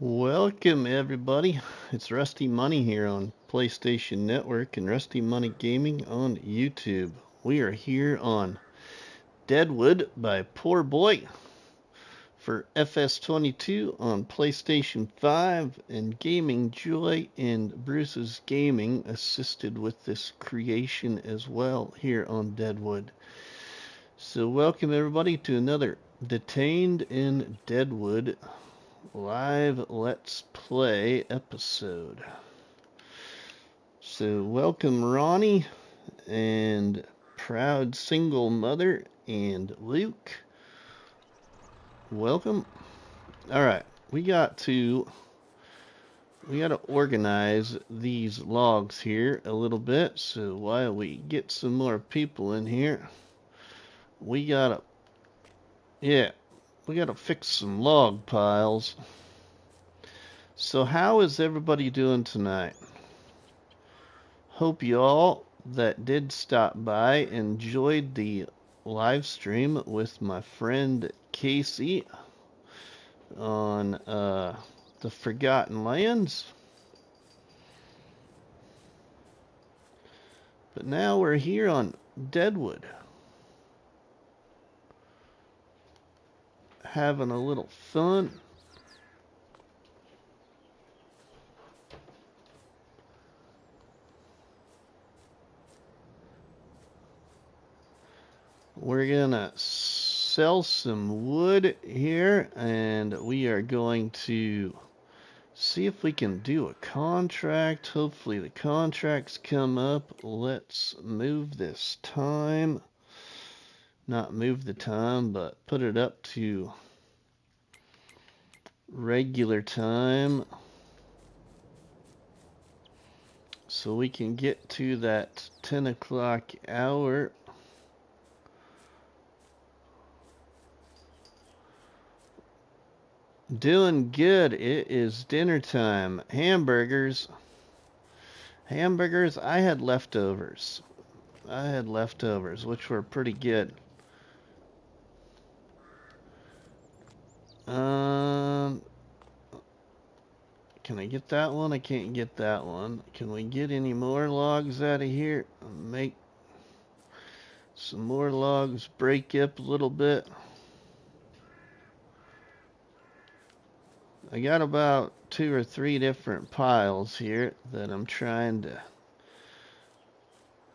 Welcome everybody. It's Rusty Money here on PlayStation Network and Rusty Money Gaming on YouTube. We are here on Deadwood by Poor Boy for FS22 on PlayStation 5 and Gaming Joy and Bruce's Gaming assisted with this creation as well here on Deadwood. So welcome everybody to another Detained in Deadwood live Let's Play episode. So welcome Ronnie and proud single mother and Luke. Welcome. Alright, we gotta organize these logs here a little bit. So while we get some more people in here, we gotta fix some log piles. So how is everybody doing tonight? Hope you all that did stop by enjoyed the live stream with my friend Casey on the Forgotten Lands. But now we're here on Deadwood, having a little fun. We're gonna sell some wood here, and we are going to see if we can do a contract. Hopefully the contracts come up. Let's move this time. Not move the time, but put it up to regular time so we can get to that 10 o'clock hour. Doing good. It is dinner time. Hamburgers. Hamburgers. I had leftovers, which were pretty good. Can I get that one? I can't get that one. Can we get any more logs out of here? Make some more logs break up a little bit. I got about 2 or 3 different piles here that I'm trying to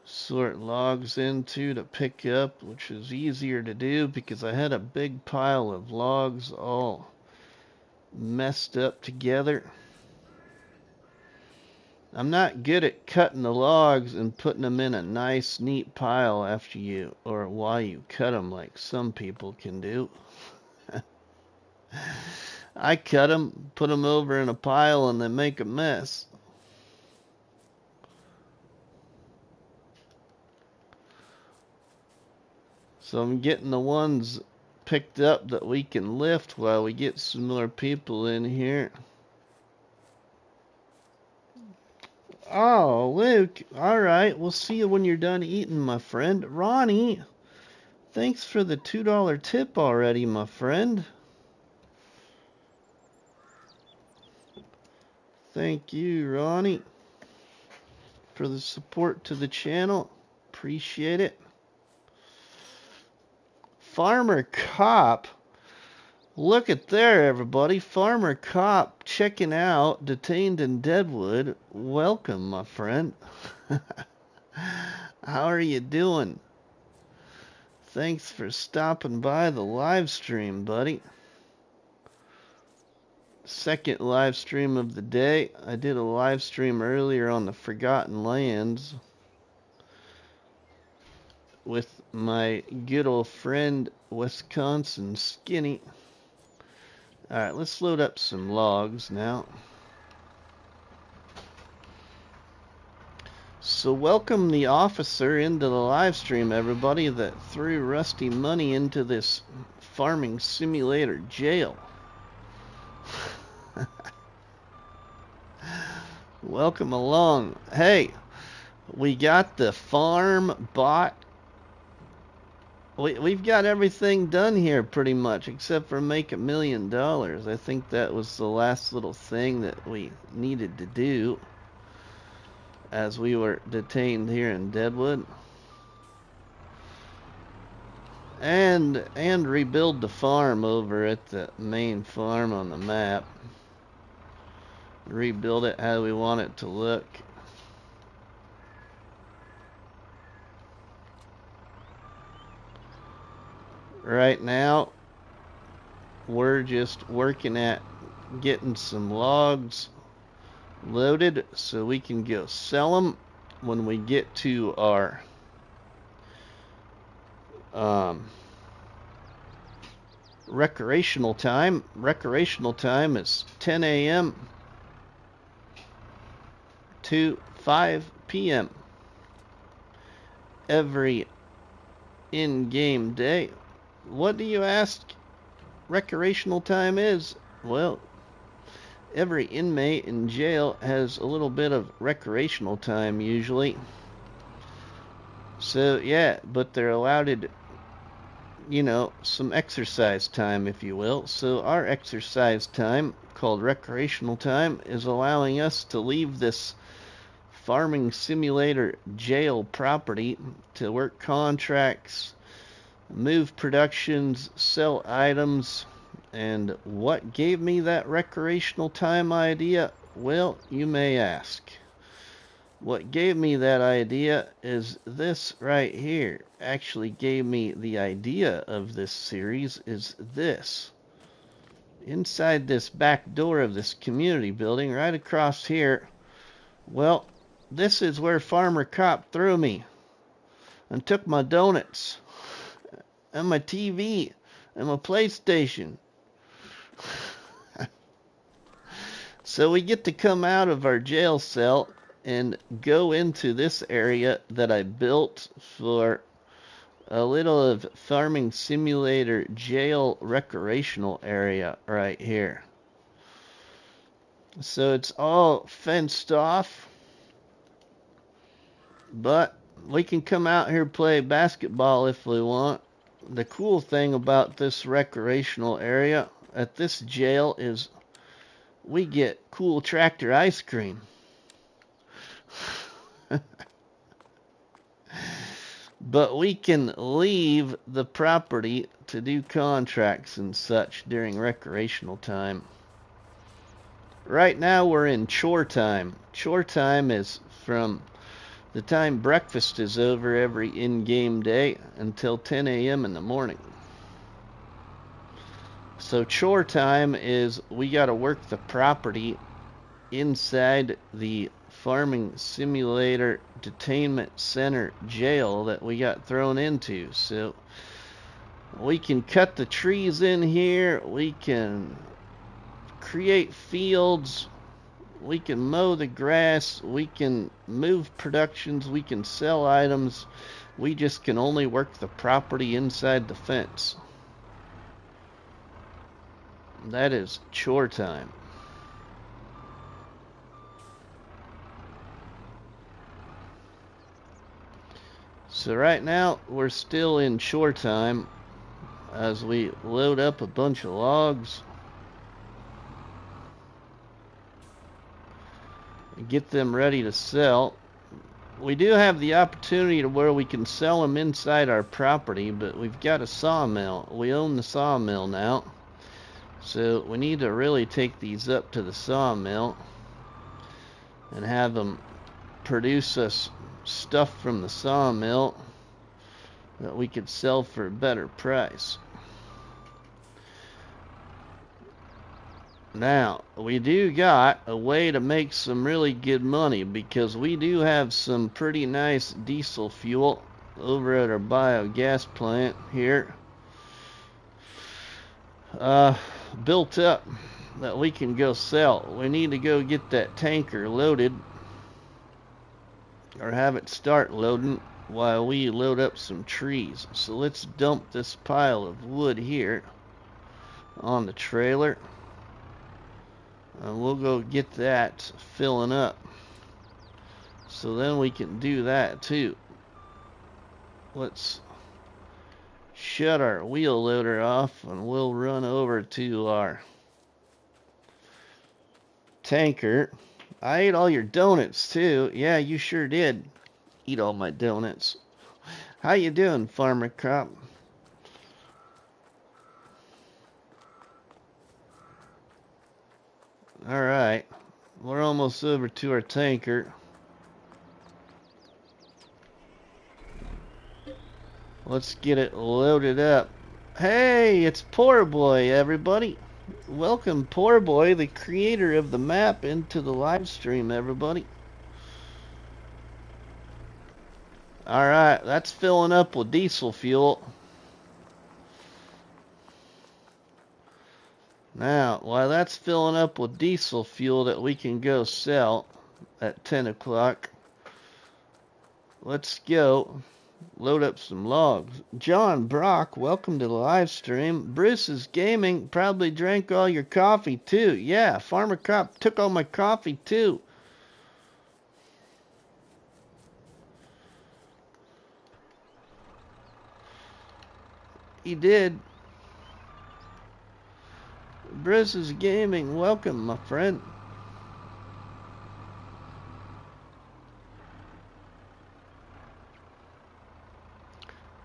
sort logs into to pick up, which is easier to do because I had a big pile of logs all messed up together. I'm not good at cutting the logs and putting them in a nice neat pile after you or while you cut them like some people can do. I cut them, put them over in a pile, and then make a mess. So I'm getting the ones picked up that we can lift while we get some more people in here. Oh, Luke. Alright, we'll see you when you're done eating, my friend. Ronnie, thanks for the $2 tip already, my friend. Thank you, Ronnie, for the support to the channel. Appreciate it. Farmer Cop. Look at there, everybody. Farmer Cop checking out Detained in Deadwood. Welcome, my friend. How are you doing? Thanks for stopping by the live stream, buddy. Second live stream of the day. I did a live stream earlier on the Forgotten Lands with my good old friend Wisconsin Skinny. Alright, let's load up some logs now. So welcome the officer into the live stream, everybody, that threw Rusty Money into this farming simulator jail. Welcome along. Hey, we got the farm bought we've got everything done here pretty much, except for make $1 million. I think that was the last little thing that we needed to do as we were detained here in Deadwood. And rebuild the farm over at the main farm on the map. Rebuild it how we want it to look. Right now, we're just working at getting some logs loaded so we can go sell them when we get to our recreational time. Recreational time is 10 a.m. to 5 p.m. every in-game day. What do you ask recreational time is? Well, every inmate in jail has a little bit of recreational time usually. So yeah, but they're allowed, you know, some exercise time, if you will. So our exercise time, called recreational time, is allowing us to leave this farming simulator jail property to work contracts, move productions, sell items. And what gave me that recreational time idea? Well, you may ask. What gave me that idea is this right here. Actually gave me the idea of this series is this. Inside this back door of this community building right across here, well, this is where Farmer Cop threw me and took my donuts and my TV and my PlayStation. So we get to come out of our jail cell and go into this area that I built for a little of farming simulator jail recreational area right here. So it's all fenced off, but we can come out here play basketball if we want. The cool thing about this recreational area at this jail is we get cool tractor ice cream. But we can leave the property to do contracts and such during recreational time. Right now we're in chore time. Chore time is from the time breakfast is over every in-game day until 10 a.m. in the morning. So chore time is we got to work the property inside the farming simulator detainment center jail that we got thrown into. So we can cut the trees in here, we can create fields, we can mow the grass, we can move productions, we can sell items. We just can only work the property inside the fence. That is chore time. So right now we're still in chore time as we load up a bunch of logs, get them ready to sell. We do have the opportunity to where we can sell them inside our property, but we've got a sawmill. We own the sawmill now, so we need to really take these up to the sawmill and have them produce us stuff from the sawmill that we could sell for a better price. Now, we do got a way to make some really good money because we do have some pretty nice diesel fuel over at our biogas plant here built up that we can go sell. We need to go get that tanker loaded or have it start loading while we load up some trees. So let's dump this pile of wood here on the trailer. And we'll go get that filling up. So then we can do that too. Let's shut our wheel loader off and we'll run over to our tanker. I ate all your donuts too. Yeah, you sure did eat all my donuts. How you doing, Farmer Crop? Alright, we're almost over to our tanker. Let's get it loaded up. Hey, it's Poor Boy, everybody. Welcome, Poor Boy, the creator of the map, into the live stream, everybody. Alright, that's filling up with diesel fuel. Now, while that's filling up with diesel fuel that we can go sell at 10 o'clock, let's go load up some logs. John Brock, welcome to the live stream. Bruce's Gaming probably drank all your coffee too. Yeah, Farmer Cop took all my coffee too. He did. Bruce's Gaming, welcome, my friend.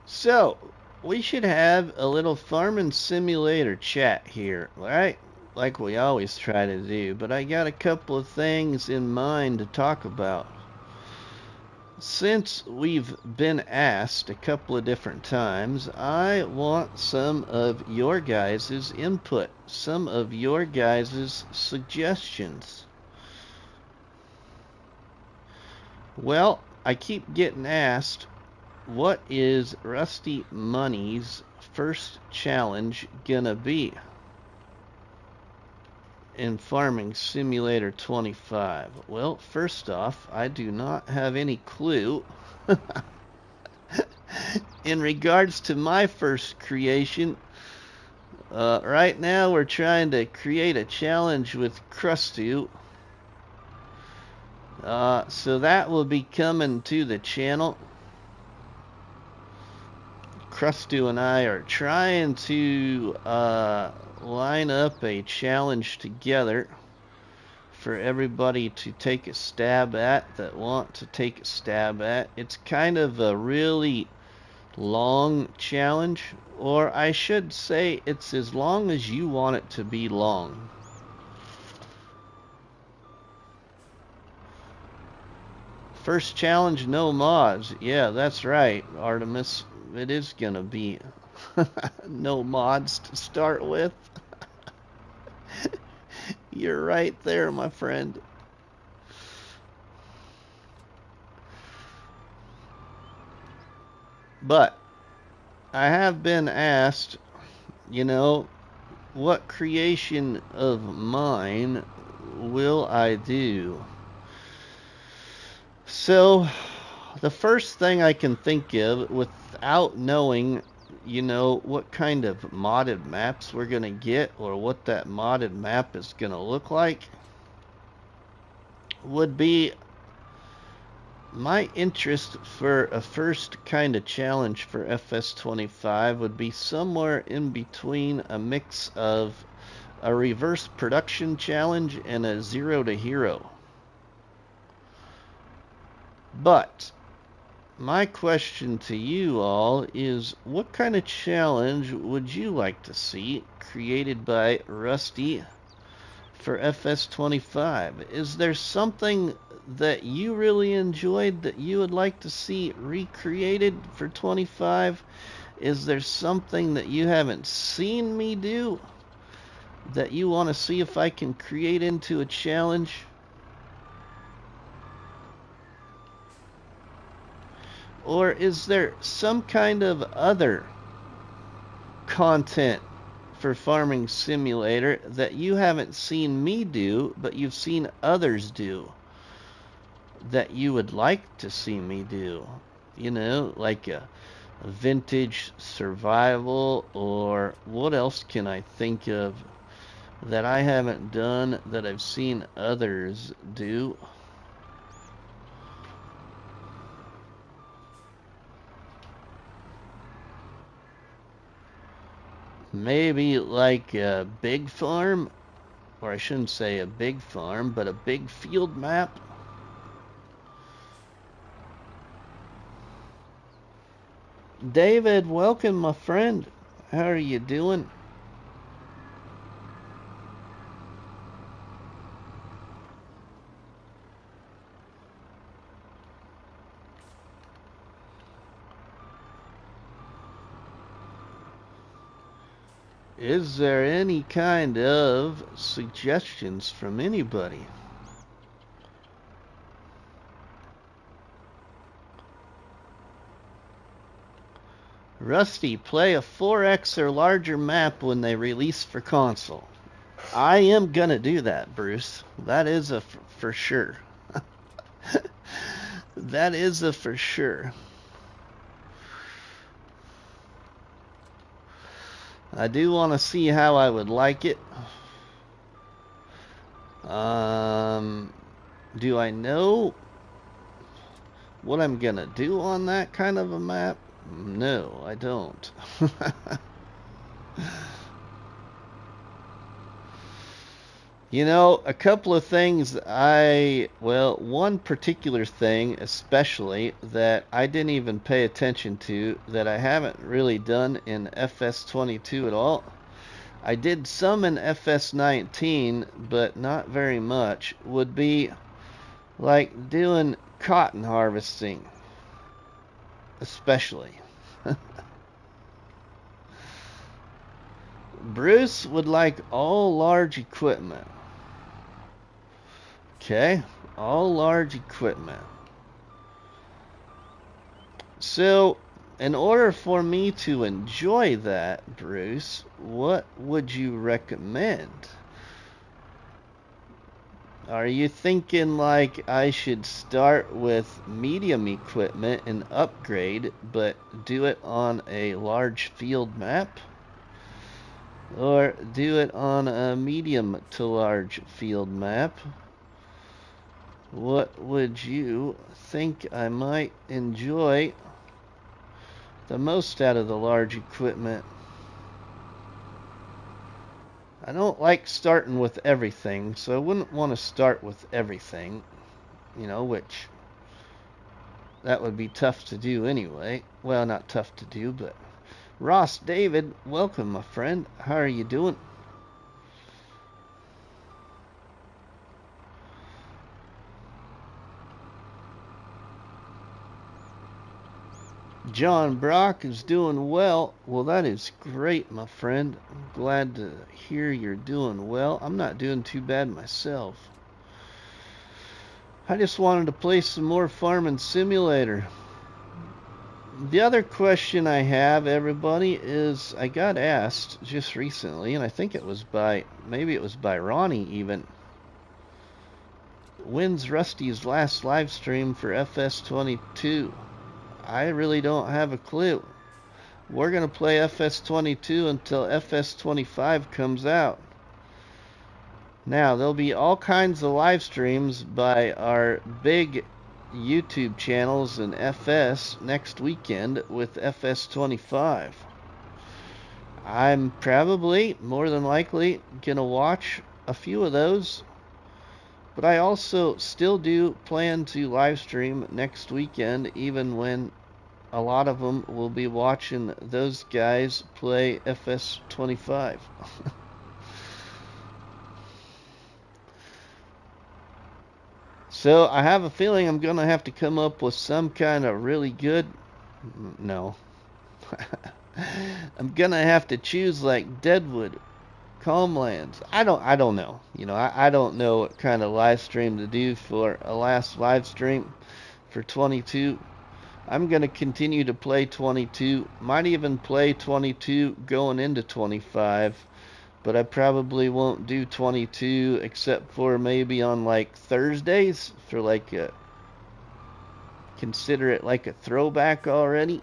So, we should have a little farming simulator chat here, right? Like we always try to do, but I got a couple of things in mind to talk about. Since we've been asked a couple of different times, I want some of your guys' input, some of your guys' suggestions. Well, I keep getting asked, what is Rusty Money's first challenge gonna be in Farming Simulator 25? Well, first off, I do not have any clue. In regards to my first creation, right now we're trying to create a challenge with Krusty. So that will be coming to the channel. Krusty and I are trying to line up a challenge together for everybody to take a stab at that want to take a stab at. It's kind of a really long challenge, or I should say it's as long as you want it to be long. First challenge, no mods. Yeah, that's right, Artemis. It is gonna be no mods to start with. You're right there, my friend. But I have been asked, you know, what creation of mine will I do? So, the first thing I can think of, without knowing, you know, what kind of modded maps we're going to get or what that modded map is going to look like, would be my interest for a first kind of challenge for FS25 would be somewhere in between a mix of a reverse production challenge and a zero to hero. But my question to you all is, what kind of challenge would you like to see created by Rusty for FS25? Is there something that you really enjoyed that you would like to see recreated for 25? Is there something that you haven't seen me do that you want to see if I can create into a challenge? Or is there some kind of other content for Farming Simulator that you haven't seen me do, but you've seen others do, that you would like to see me do? You know, like a vintage survival, or what else can I think of that I haven't done that I've seen others do? Maybe like a big farm, or I shouldn't say a big farm, but a big field map. David, welcome, my friend. How are you doing? Is there any kind of suggestions from anybody? Rusty, play a 4X or larger map when they release for console. I am gonna do that, Bruce. That is a for sure. That is a for sure. I do want to see how I would like it. Do I know what I'm gonna do on that kind of a map? No, I don't. You know, a couple of things one particular thing especially that I didn't even pay attention to, that I haven't really done in FS22 at all. I did some in FS19, but not very much, would be like doing cotton harvesting, especially. Bruce would like all large equipment. Okay, all large equipment. So, in order for me to enjoy that, Bruce, what would you recommend? Are you thinking like I should start with medium equipment and upgrade, but do it on a large field map? Or do it on a medium to large field map? What would you think I might enjoy the most out of the large equipment? I don't like starting with everything, so I wouldn't want to start with everything, which that would be tough to do anyway. Well, not tough to do, but Ross David, welcome, my friend. How are you doing? John Brock is doing well. Well, that is great, my friend. I'm glad to hear you're doing well. I'm not doing too bad myself. I just wanted to play some more Farming Simulator. The other question I have, everybody, is I got asked just recently, and I think maybe it was by Ronnie even, when's Rusty's last live stream for FS22? I really don't have a clue. We're going to play FS22 until FS25 comes out. Now, there'll be all kinds of live streams by our big YouTube channels in FS next weekend with FS25. I'm probably, more than likely, going to watch a few of those. But I also still do plan to live stream next weekend, even when a lot of them will be watching those guys play FS25. So I have a feeling I'm going to have to come up with some kind of really good... No. I'm going to have to choose like Deadwood, Calmlands. I don't know. I don't know what kind of live stream to do for a last live stream for 22. I'm going to continue to play 22. Might even play 22 going into 25. But I probably won't do 22 except for maybe on like Thursdays for like consider it like a throwback already.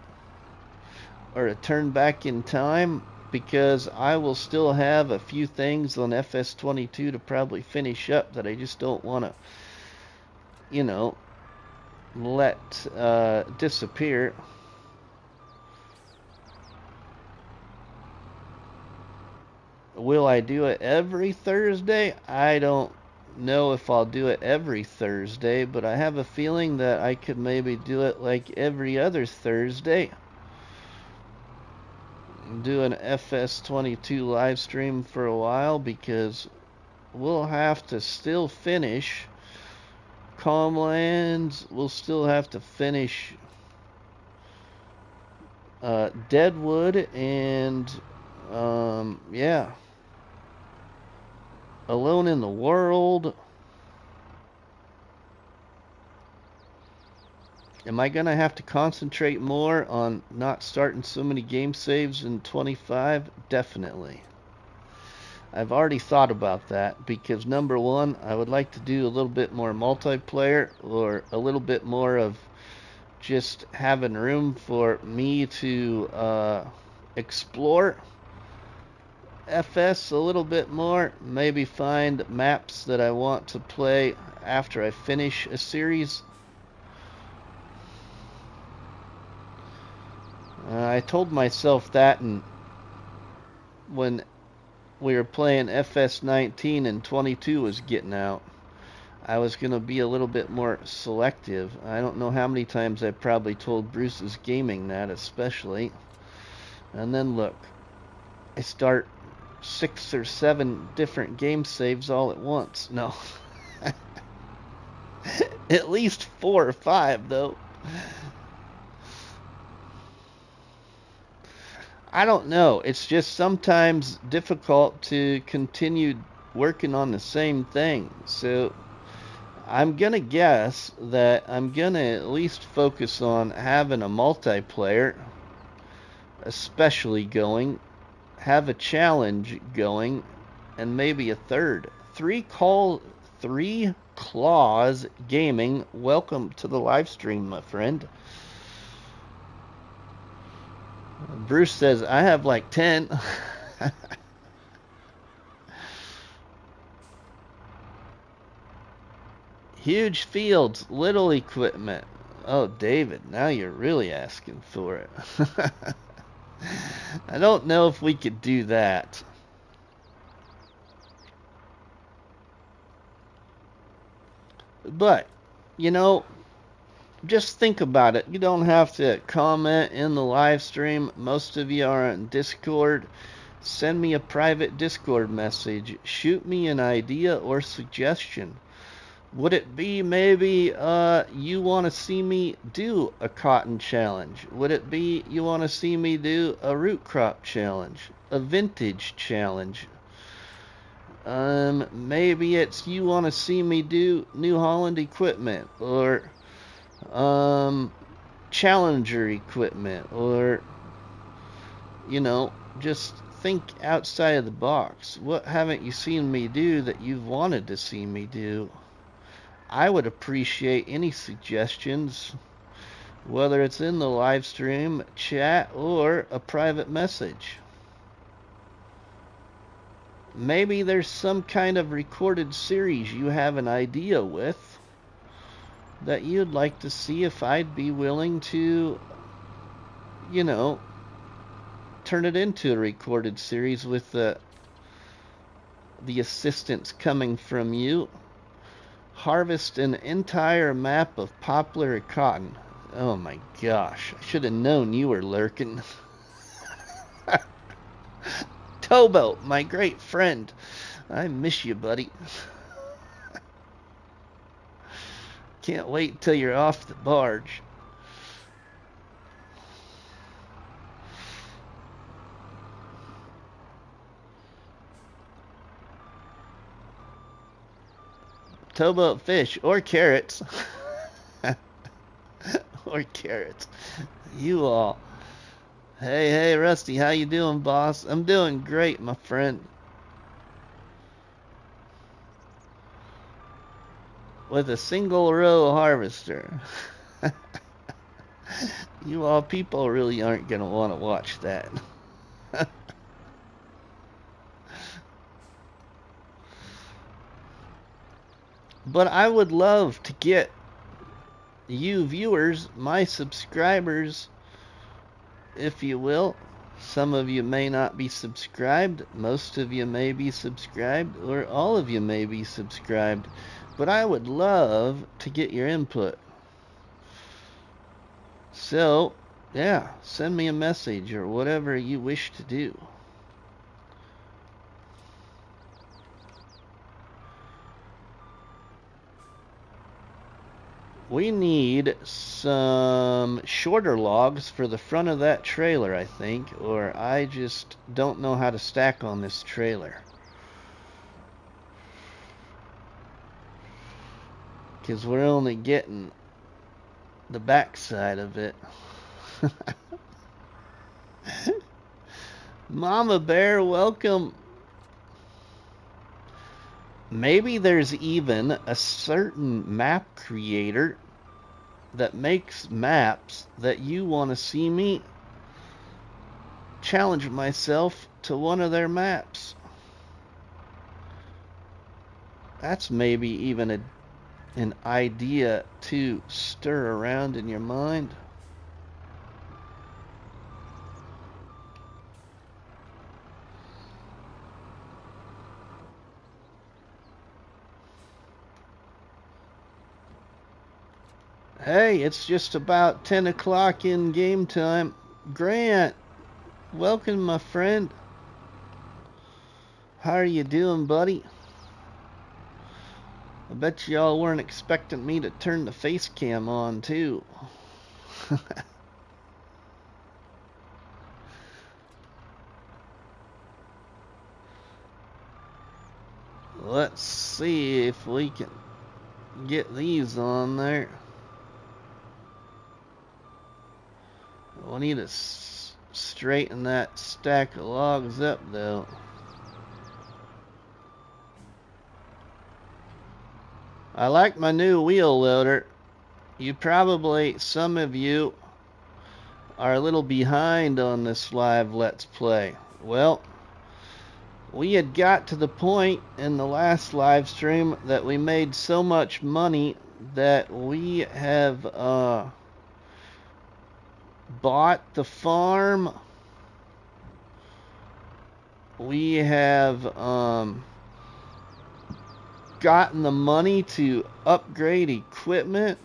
Or a turn back in time. Because I will still have a few things on FS22 to probably finish up that I just don't want to, let disappear. Will I do it every Thursday? I don't know if I'll do it every Thursday, but I have a feeling that I could maybe do it like every other Thursday. Do an FS22 live stream for a while, because we'll have to still finish Calmlands. We'll still have to finish Deadwood, and yeah, Alone in the World. Am I gonna have to concentrate more on not starting so many game saves in 25? Definitely. I've already thought about that, because number one, I would like to do a little bit more multiplayer, or a little bit more of just having room for me to explore FS a little bit more, maybe find maps that I want to play after I finish a series. I told myself that, and when we were playing FS19 and 22 was getting out, I was going to be a little bit more selective. I don't know how many times I probably told Bruce's Gaming that, especially. And then look, I start 6 or 7 different game saves all at once. No. At least 4 or 5, though. I don't know. It's just sometimes difficult to continue working on the same thing. So I'm going to guess that I'm going to at least focus on having a multiplayer, especially going, have a challenge going, and maybe a third. Three Claws Gaming, welcome to the live stream, my friend. Bruce says, I have like 10. Huge fields, little equipment. Oh, David, now you're really asking for it. I don't know if we could do that. But, you know, just think about it. You don't have to comment in the live stream. Most of you are on Discord. Send me a private Discord message. Shoot me an idea or suggestion. Would it be maybe you want to see me do a cotton challenge? Would it be you want to see me do a root crop challenge? A vintage challenge? Maybe it's you want to see me do New Holland equipment, or Challenger equipment, or, you know, just think outside of the box. What haven't you seen me do that you've wanted to see me do? I would appreciate any suggestions, whether it's in the live stream, chat, or a private message. Maybe there's some kind of recorded series you have an idea with that you'd like to see if I'd be willing to, you know, turn it into a recorded series with the assistance coming from you. Harvest an entire map of poplar cotton. Oh my gosh, I should have known you were lurking. Tobo, my great friend, I miss you, buddy. Can't wait till you're off the barge. Towboat fish or carrots. Or carrots. You all. Hey, Rusty, how you doing, boss? I'm doing great, my friend. With a single row harvester. You all people really aren't going to want to watch that. But I would love to get you viewers, my subscribers, if you will, Some of you may not be subscribed, most of you may be subscribed, or all of you may be subscribed, but I would love to get your input. So, yeah, send me a message or whatever you wish to do. We need some shorter logs for the front of that trailer, I think, or I just don't know how to stack on this trailer. Because we're only getting the back side of it. Mama Bear, welcome. Maybe there's even a certain map creator that makes maps that you want to see me challenge myself to one of their maps. That's maybe even an idea to stir around in your mind. Hey, it's just about 10 o'clock in game time. Grant, welcome, my friend. How are you doing, buddy? I bet y'all weren't expecting me to turn the face cam on, too. Let's see if we can get these on there. We'll need to straighten that stack of logs up, though. I like my new wheel loader. Some of you are a little behind on this live Let's Play. Well, we had got to the point in the last live stream that we made so much money that we have bought the farm. We have gotten the money to upgrade equipment.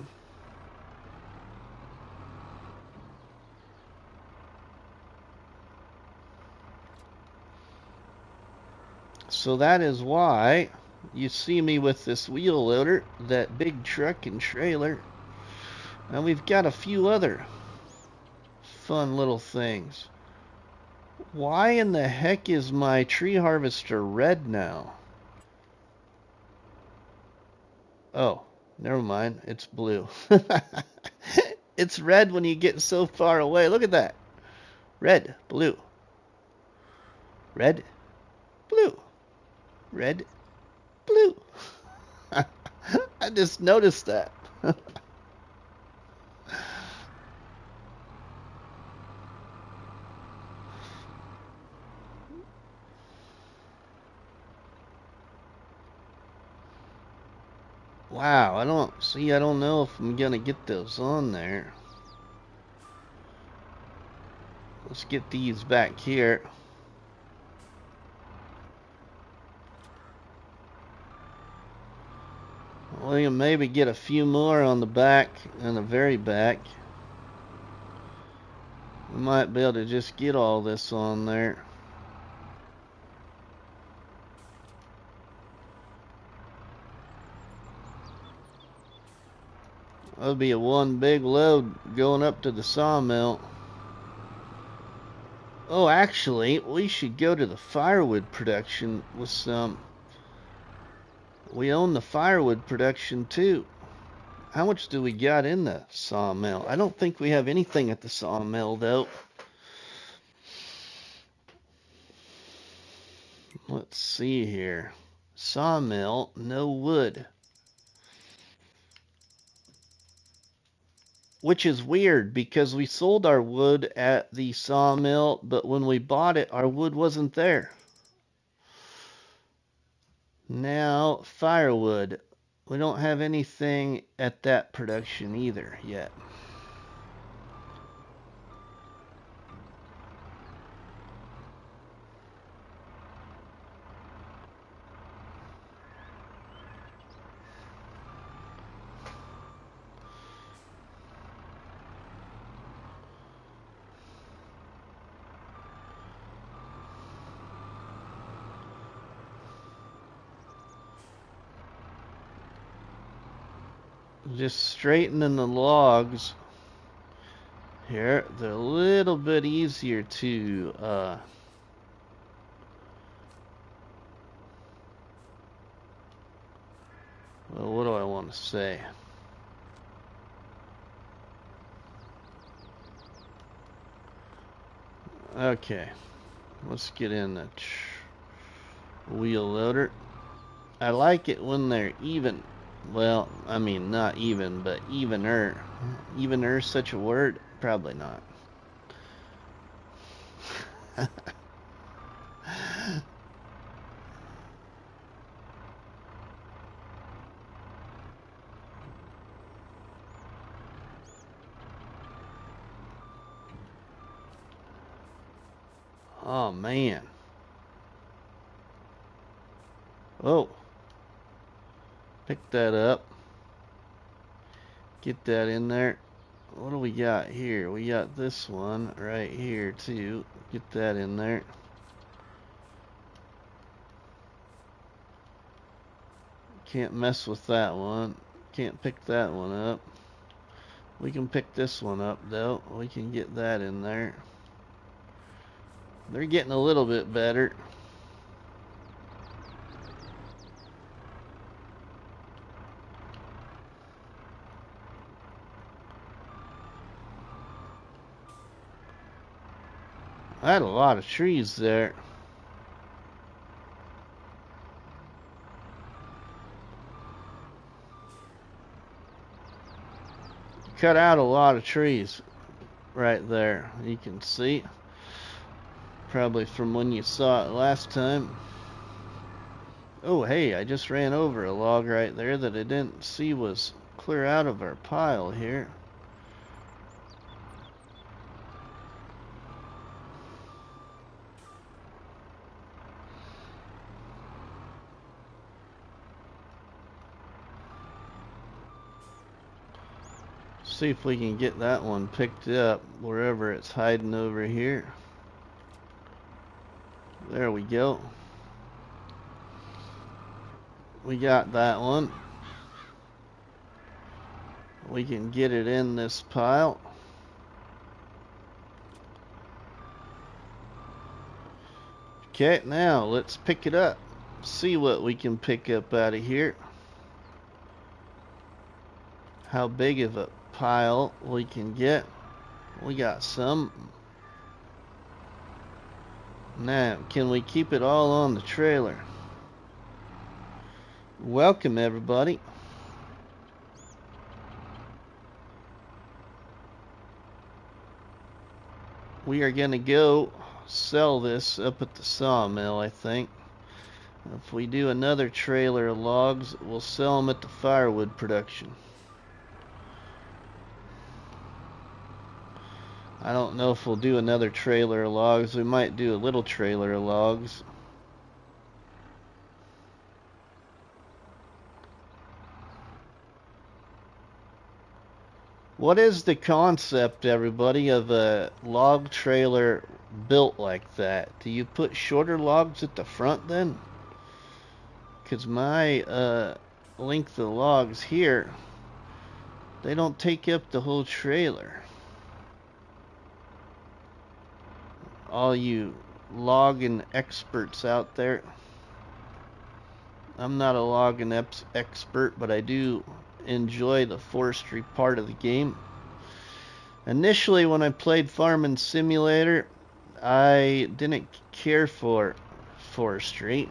So that is why you see me with this wheel loader, that big truck and trailer. And we've got a few other fun little things. Why in the heck is my tree harvester red now? Oh, never mind. It's blue. It's red when you get so far away. Look at that. Red, blue. Red, blue. Red, blue. I just noticed that. Wow, I don't know if I'm gonna get those on there. Let's get these back here. We can maybe get a few more on the back and the very back. We might be able to just get all this on there. That'll be a one big load going up to the sawmill. Oh, actually, we should go to the firewood production with some. We own the firewood production too. How much do we got in the sawmill? I don't think we have anything at the sawmill though. Let's see here. Sawmill, no wood. Which is weird because we sold our wood at the sawmill, but when we bought it, our wood wasn't there. Now, firewood. We don't have anything at that production either yet. Just straightening the logs here. They're a little bit easier to well, what do I want to say? Okay, let's get in the wheel loader. I like it when they're even. Well, I mean, not even, but evener. Evener such a word? Probably not. Oh, man. Oh. Pick that up. Get that in there. What do we got here? We got this one right here, too. Get that in there. Can't mess with that one. Can't pick that one up. We can pick this one up, though. We can get that in there. They're getting a little bit better. I had a lot of trees there. Cut out a lot of trees right there. You can see. Probably from when you saw it last time. Oh, hey, I just ran over a log right there that I didn't see was clear out of our pile here. See if we can get that one picked up wherever it's hiding over here. There we go. We got that one. We can get it in this pile. Okay, now let's pick it up. See what we can pick up out of here. How big of a pile we can get. We got some. Now, can we keep it all on the trailer? Welcome, everybody. We are going to go sell this up at the sawmill, I think. If we do another trailer of logs, we'll sell them at the firewood production. I don't know if we'll do another trailer of logs. We might do a little trailer of logs. What is the concept, everybody, of a log trailer built like that? Do you put shorter logs at the front then? Because my length of logs here, they don't take up the whole trailer. All you logging experts out there. I'm not a logging expert, but I do enjoy the forestry part of the game. Initially, when I played Farming Simulator, I didn't care for forestry,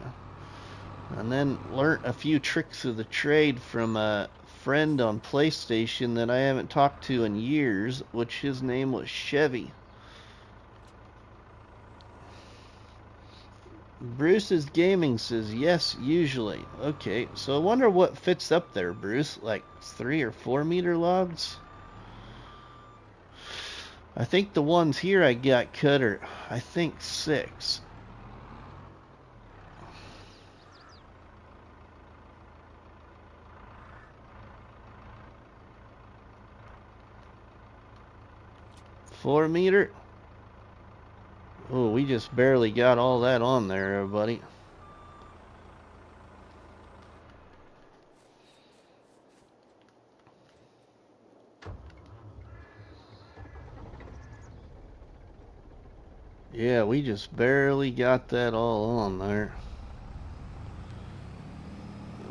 and then learnt a few tricks of the trade from a friend on PlayStation that I haven't talked to in years, which his name was Chevy. Bruce's Gaming says yes, usually. Okay, so I wonder what fits up there, Bruce. Like 3 or 4 meter logs? I think the ones here I got cut are, I think, 6. Four meter? Oh, we just barely got all that on there, everybody. Yeah, we just barely got that all on there.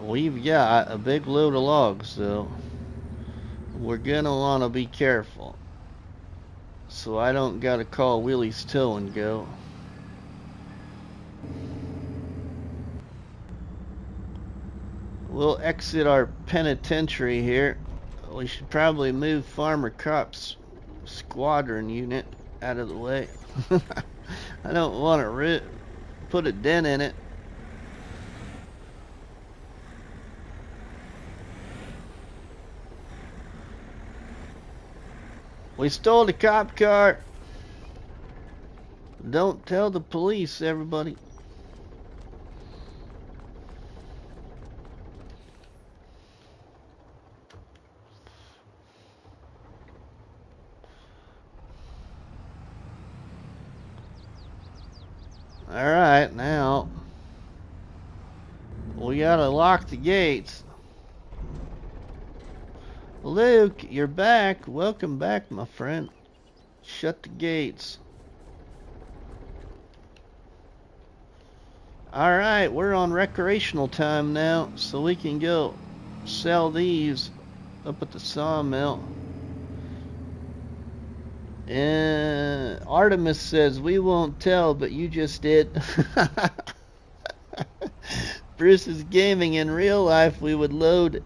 We've got a big load of logs, though. We're gonna want to be careful, so I don't gotta call Willie's Tow and Go. We'll exit our penitentiary here. We should probably move Farmer Cop's squadron unit out of the way. I don't want to put a dent in it. We stole the cop car. Don't tell the police, everybody. Alright, now we gotta lock the gates. Luke, you're back. Welcome back, my friend. Shut the gates. Alright, we're on recreational time now, so we can go sell these up at the sawmill. And Artemis says, we won't tell, but you just did. Bruce is gaming. In real life, we would load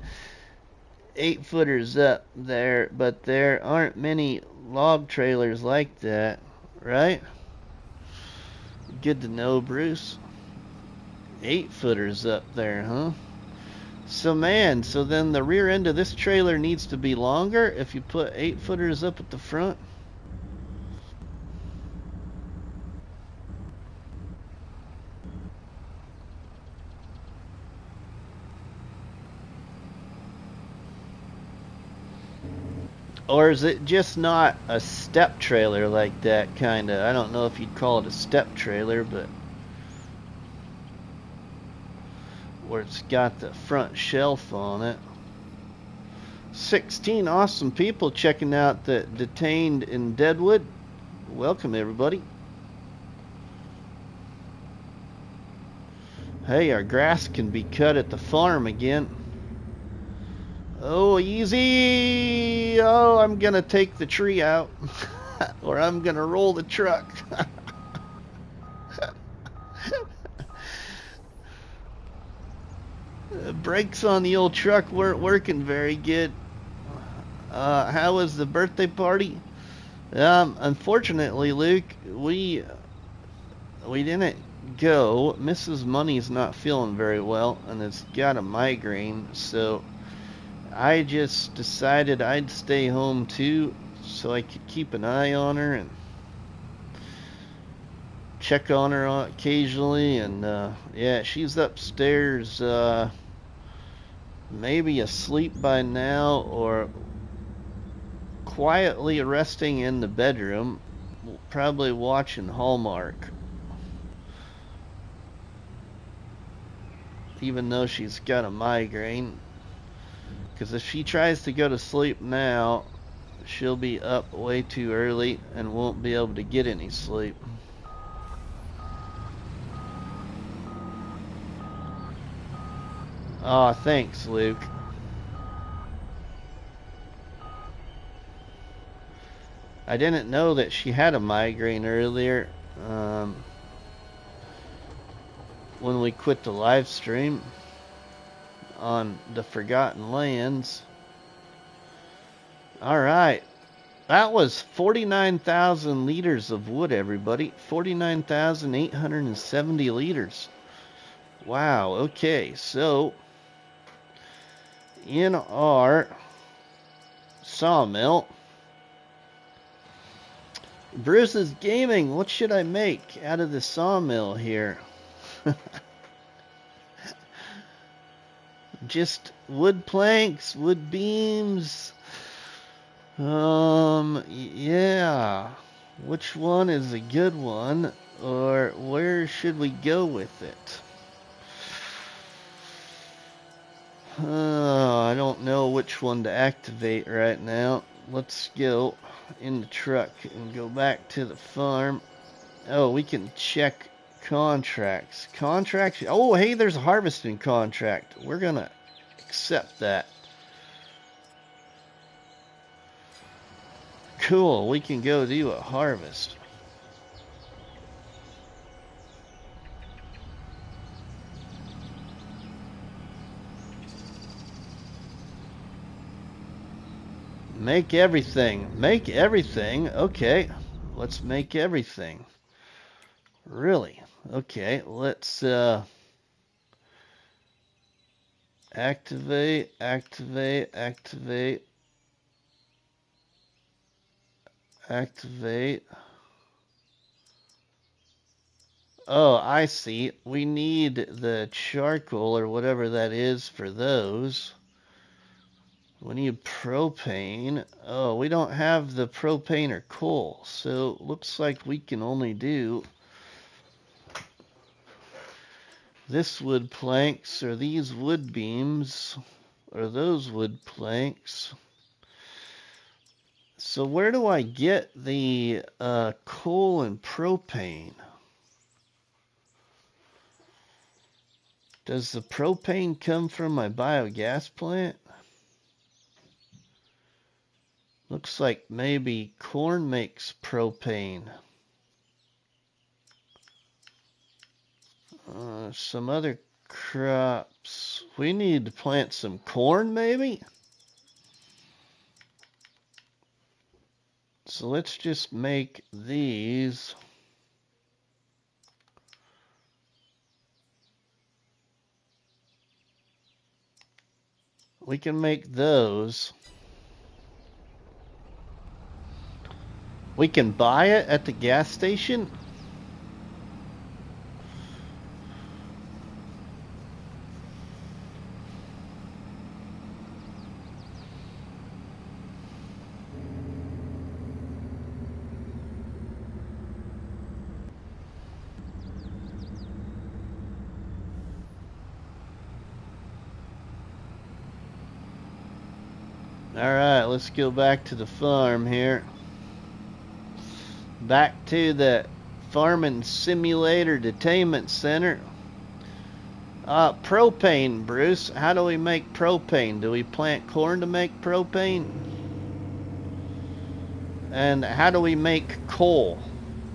8-footers up there, but there aren't many log trailers like that, right? Good to know, Bruce. 8-footers up there, huh? So man, so then the rear end of this trailer needs to be longer if you put 8-footers up at the front? Or is it just not a step trailer like that, kinda? I don't know if you'd call it a step trailer, but where it's got the front shelf on it. 16 awesome people checking out the Detained in Deadwood. Welcome, everybody. Hey, our grass can be cut at the farm again. Oh, easy! Oh, I'm gonna take the tree out. Or I'm gonna roll the truck. The brakes on the old truck weren't working very good. How was the birthday party? Unfortunately, Luke, we didn't go. Mrs. Money's not feeling very well and has got a migraine, so I just decided I'd stay home too, so I could keep an eye on her and check on her occasionally. And yeah, she's upstairs, maybe asleep by now or quietly resting in the bedroom, probably watching Hallmark, even though she's got a migraine. Because if she tries to go to sleep now, she'll be up way too early and won't be able to get any sleep. Aw, thanks, Luke. I didn't know that she had a migraine earlier when we quit the live stream on the Forgotten Lands. Alright, that was 49,000 liters of wood, everybody. 49,870 liters. Wow, okay, so in our sawmill, Bruce is gaming. What should I make out of the sawmill here? Just wood planks, wood beams. Yeah. Which one is a good one? Or where should we go with it? I don't know which one to activate right now. Let's go in the truck and go back to the farm. Oh, we can check contracts. Contracts. Oh, hey, there's a harvesting contract. We're gonna accept that. Cool. We can go do a harvest. Make everything. Make everything. Okay. Let's make everything. Really? Okay. Let's activate, activate, activate, activate. Oh, I see. We need the charcoal or whatever that is for those. We need propane. Oh, we don't have the propane or coal, so looks like we can only do this wood planks or these wood beams or those wood planks. So where do I get the coal and propane? Does the propane come from my biogas plant? Looks like maybe corn makes propane. Some other crops. We need to plant some corn, maybe? So let's just make these. We can make those. We can buy it at the gas station? Alright, let's go back to the farm here. Back to the Farming Simulator Detainment Center. Propane, Bruce. How do we make propane? Do we plant corn to make propane? And how do we make coal?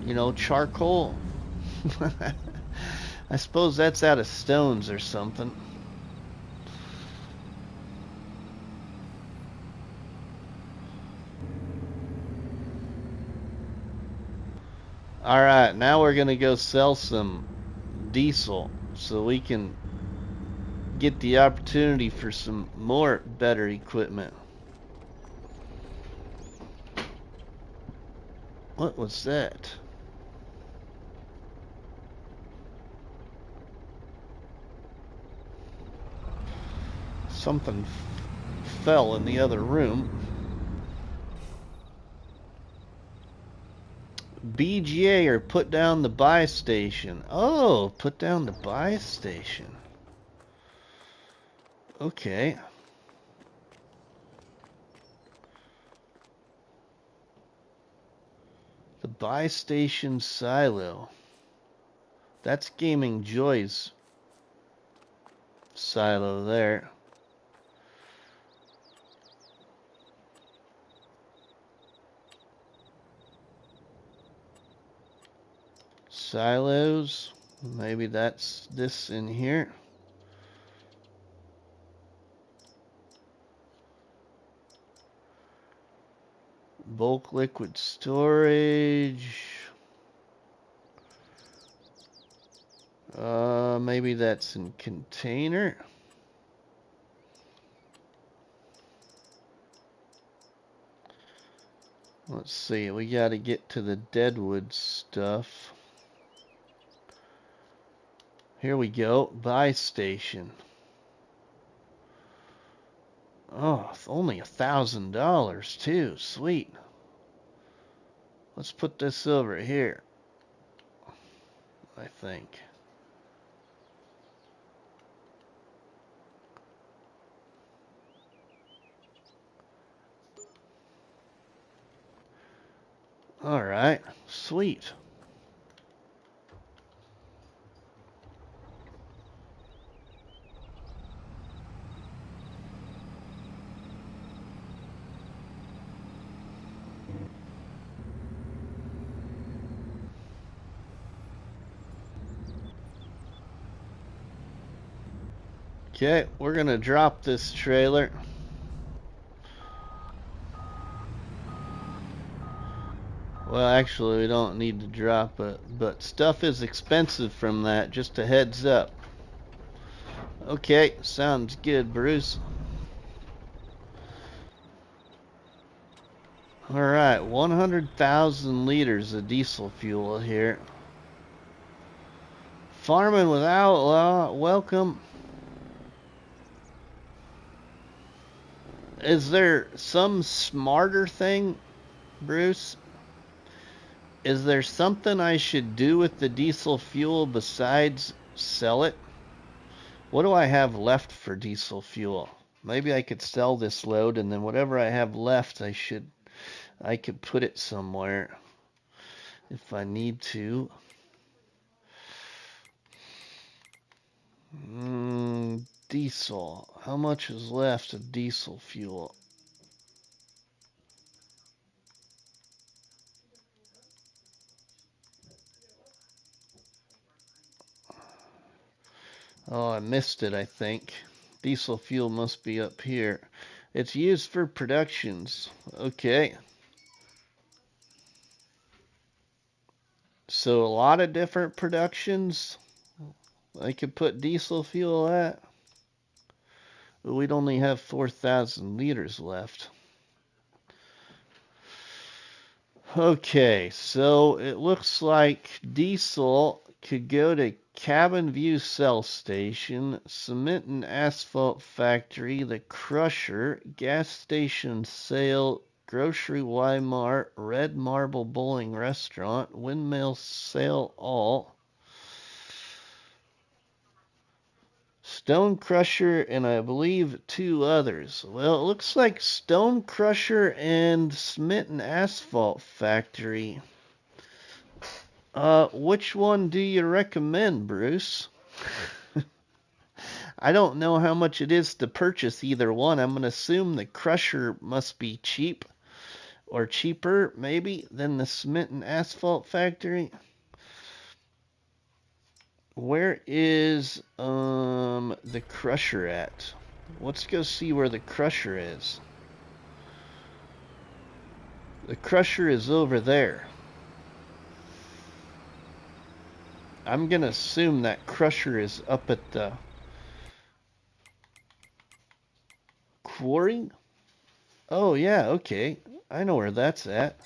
You know, charcoal? I suppose that's out of stones or something. Alright, now we're gonna go sell some diesel so we can get the opportunity for some more better equipment. What was that? Something fell in the other room. BGA or put down the buy station. Oh, put down the buy station. Okay. The buy station silo. That's Gaming Joy's silo there. Silos. Maybe that's this in here. Bulk liquid storage. Maybe that's in container. Let's see, we gotta get to the Deadwood stuff. Here we go, buy station. Oh, only $1,000 too, sweet. Let's put this over here, I think. Alright, sweet. Okay, we're gonna drop this trailer. Well, actually, we don't need to drop it, but stuff is expensive from that, just a heads up. Okay, sounds good, Bruce. Alright, 100,000 liters of diesel fuel here. Farming without law, welcome. Is there some smarter thing, Bruce? Is there something I should do with the diesel fuel besides sell it? What do I have left for diesel fuel? Maybe I could sell this load, and then whatever I have left, I could put it somewhere if I need to. Diesel. How much is left of diesel fuel? Oh, I missed it, I think. Diesel fuel must be up here. It's used for productions. Okay. So a lot of different productions I could put diesel fuel at. But we'd only have 4,000 liters left. Okay, so it looks like diesel could go to Cabin View Cell Station, Cement and Asphalt Factory, the Crusher, Gas Station Sale, Grocery Y-Mart, Red Marble Bowling Restaurant, Windmill Sale All, Stone Crusher, and I believe 2 others. Well, it looks like Stone Crusher and Cement and Asphalt Factory. Which one do you recommend, Bruce? I don't know how much it is to purchase either one. I'm going to assume the Crusher must be cheap, or cheaper, maybe, than the Cement and Asphalt Factory. Where is the Crusher at? Let's go see where the Crusher is. The Crusher is over there. I'm gonna assume that Crusher is up at the quarry. Oh yeah, okay. I know where that's at.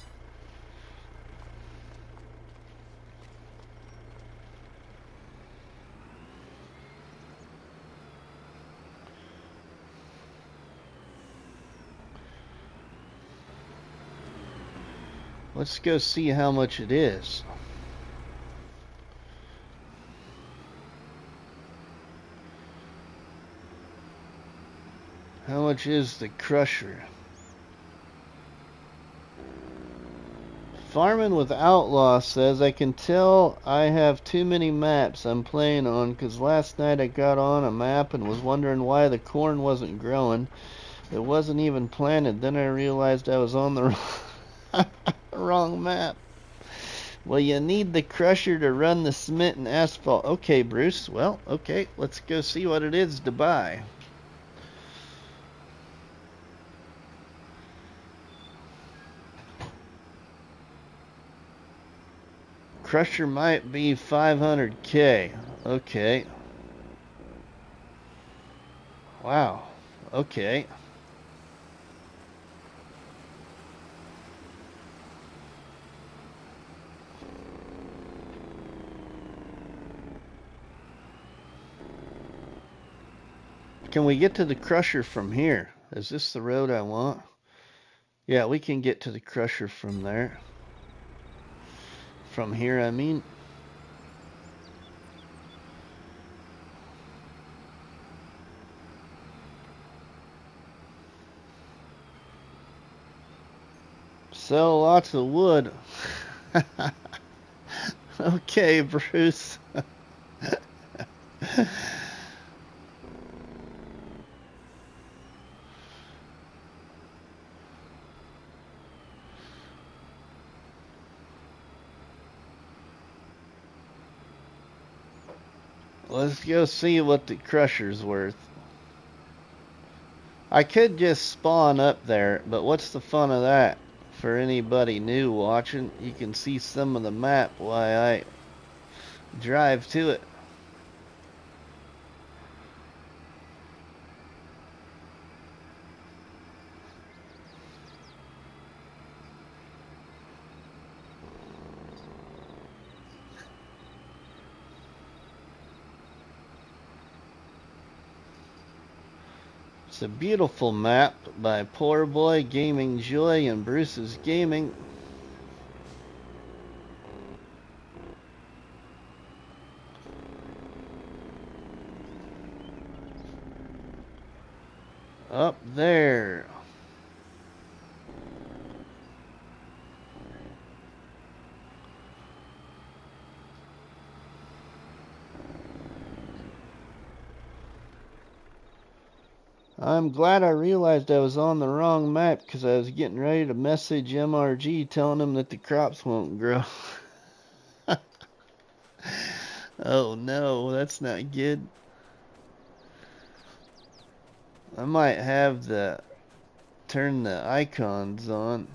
Let's go see how much it is. How much is the Crusher? Farming with Outlaw says, I can tell I have too many maps I'm playing on, because last night I got on a map and was wondering why the corn wasn't growing. It wasn't even planted. Then I realized I was on the wrong map. Well, you need the Crusher to run the cement and asphalt. Okay, Bruce. Well, okay. Let's go see what it is to buy. Crusher might be 500K. Okay. Wow. Okay. Can we get to the Crusher from here? Is this the road I want? Yeah, we can get to the Crusher from there. From here, I mean. Sell lots of wood. Okay, Bruce. Let's go see what the Crusher's worth. I could just spawn up there, but what's the fun of that? For anybody new watching, you can see some of the map while I drive to it. It's a beautiful map by Poor Boy, Gaming Joy, and Bruce's Gaming. Up there. I'm glad I realized I was on the wrong map because I was getting ready to message MRG telling him that the crops won't grow. Oh no, that's not good. I might have to turn the icons on.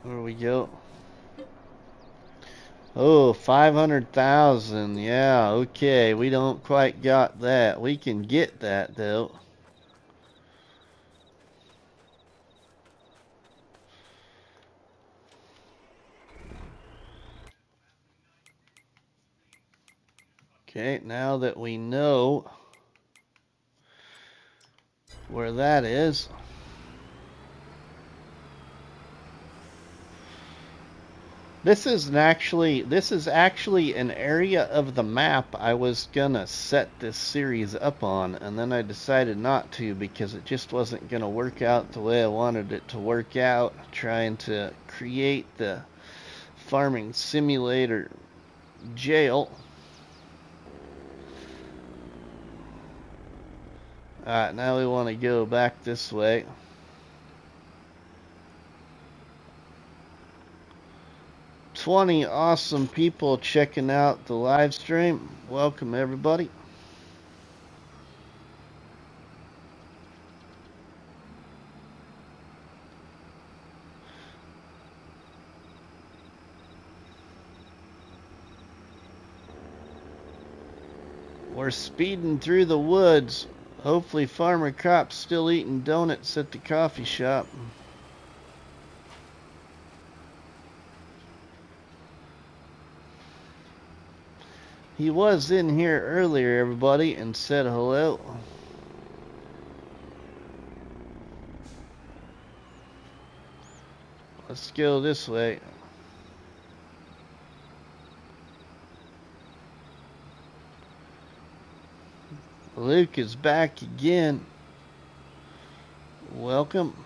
Where we go? Oh, 500,000. Yeah, okay. We don't quite got that. We can get that though. Okay, now that we know where that is. This is actually an area of the map I was gonna set this series up on, and then I decided not to because it just wasn't gonna work out the way I wanted it to work out, trying to create the farming simulator jail. Alright, now we want to go back this way. Awesome people checking out the live stream. Welcome everybody. We're speeding through the woods. Hopefully Farmer Cop's still eating donuts at the coffee shop. He was in here earlier, everybody, and said hello. Let's go this way. Luke is back again. Welcome.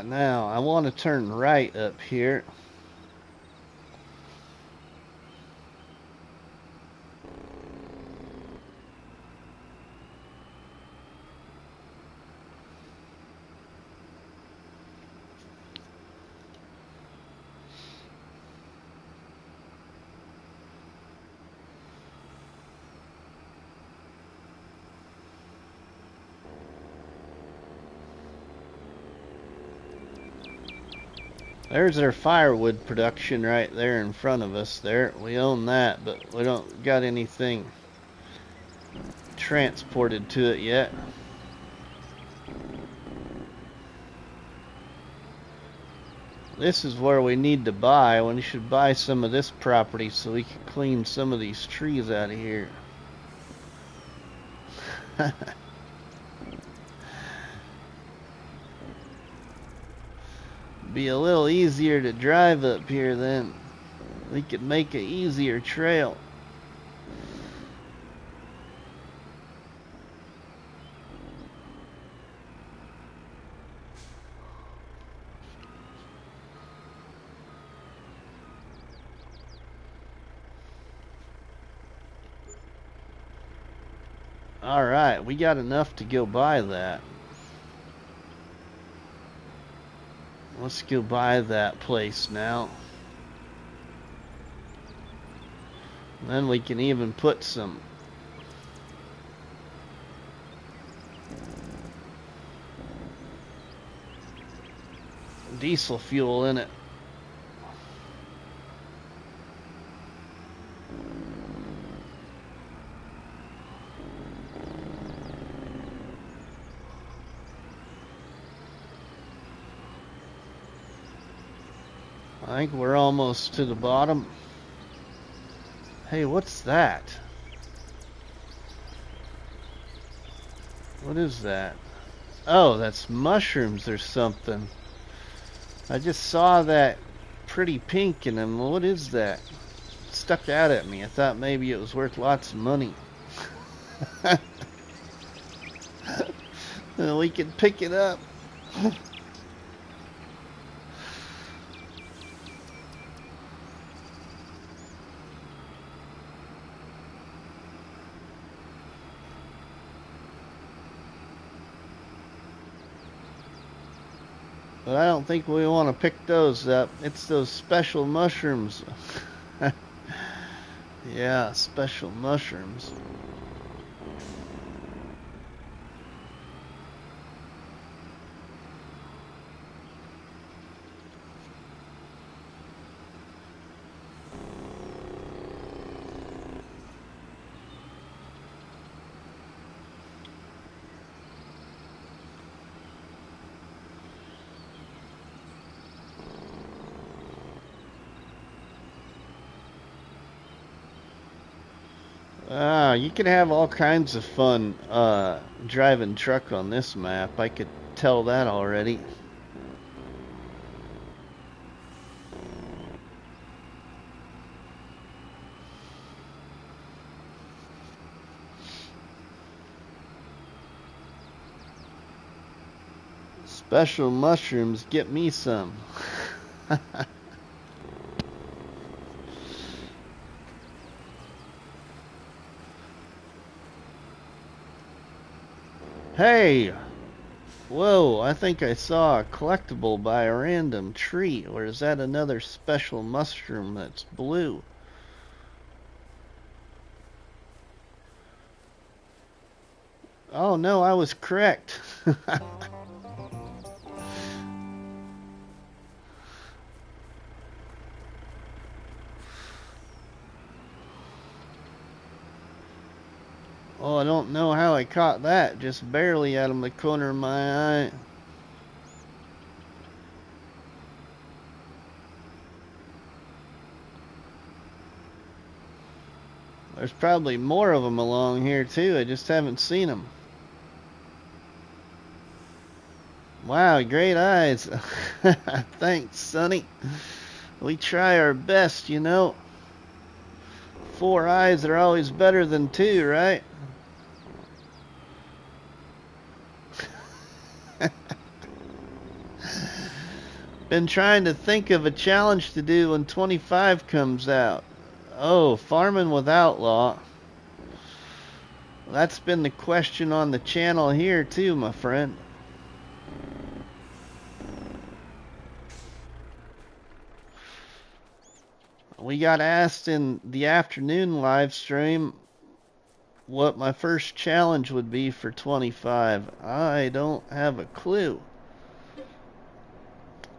Now I want to turn right up here. There's our firewood production right there in front of us there. We own that, but we don't got anything transported to it yet. This is where we need to buy. We should buy some of this property so we can clean some of these trees out of here. Be a little easier to drive up here then. We could make an easier trail. Alright, we got enough to go buy that. Let's go buy that place now. Then we can even put some diesel fuel in it. I think we're almost to the bottom. Hey, what's that? What is that? Oh, that's mushrooms or something. I just saw that pretty pink in them. What is that? It stuck out at me. I thought maybe it was worth lots of money. We can pick it up. But I don't think we want to pick those up. It's those special mushrooms. Yeah, special mushrooms. You can have all kinds of fun driving truck on this map. I could tell that already. Special mushrooms, get me some. Hey! Whoa, I think I saw a collectible by a random tree. Or is that another special mushroom that's blue? Oh no, I was correct. Oh, I don't know how I caught that. Just barely out of the corner of my eye. There's probably more of them along here too. I just haven't seen them. Wow, great eyes. Thanks, Sonny. We try our best, you know. 4 eyes are always better than 2, right? Been trying to think of a challenge to do when 25 comes out. Oh, farming with outlaw. That's been the question on the channel here too, my friend. We got asked in the afternoon live stream what my first challenge would be for 25. I don't have a clue.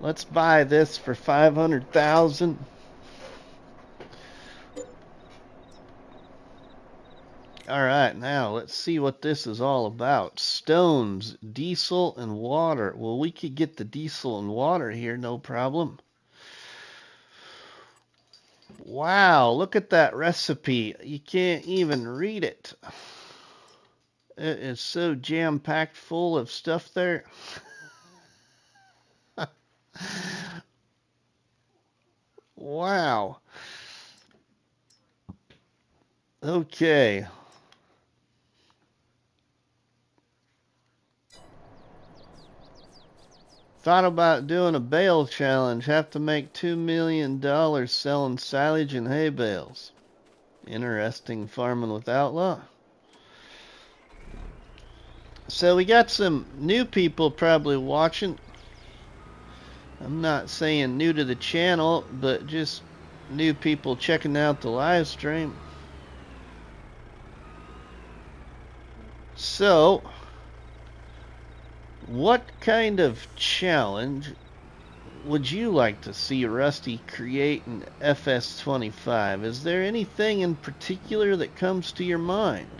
Let's buy this for 500,000. Alright, now let's see what this is all about. Stones, diesel, and water. Well, we could get the diesel and water here, no problem. Wow, look at that recipe. You can't even read it. It is so jam-packed full of stuff there. Wow. Okay. Thought about doing a bale challenge. Have to make $2 million selling silage and hay bales. Interesting farming with outlaw. So we got some new people probably watching. I'm not saying new to the channel, but just new people checking out the live stream. So, what kind of challenge would you like to see Rusty create in FS25? Is there anything in particular that comes to your mind?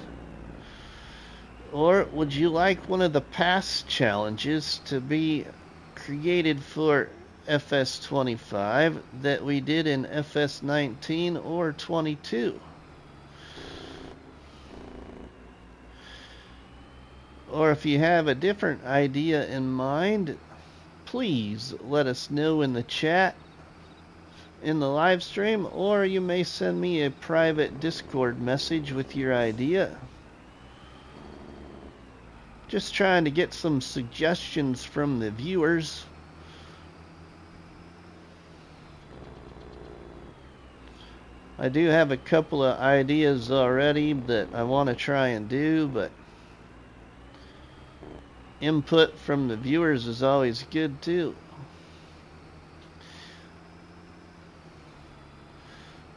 Or would you like one of the past challenges to be created for FS25 that we did in FS19 or 22? Or if you have a different idea in mind, please let us know in the chat, in the live stream, or you may send me a private Discord message with your idea. Just trying to get some suggestions from the viewers. I do have a couple of ideas already that I want to try and do, but input from the viewers is always good too.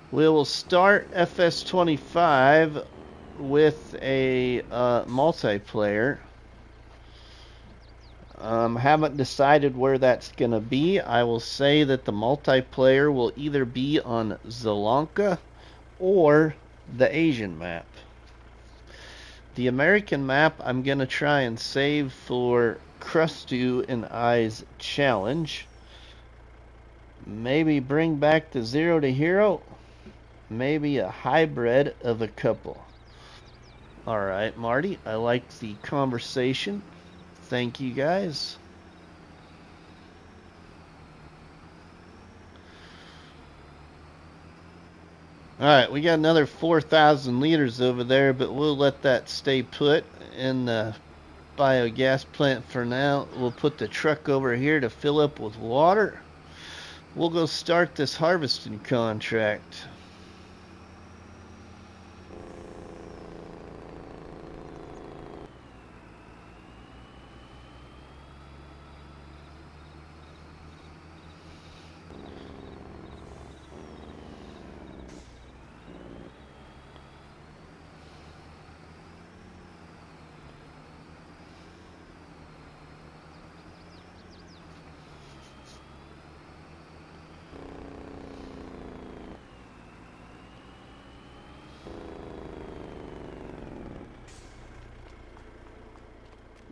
We will start FS25 with a multiplayer. Haven't decided where that's going to be. I will say that the multiplayer will either be on Sri Lanka or the Asian map. The American map I'm going to try and save for Crustu and I's challenge. Maybe bring back the Zero to Hero. Maybe a hybrid of a couple. Alright, Marty, I liked the conversation. Thank you, guys. Alright, we got another 4,000 liters over there, but we'll let that stay put in the biogas plant for now. We'll put the truck over here to fill up with water. We'll go start this harvesting contract.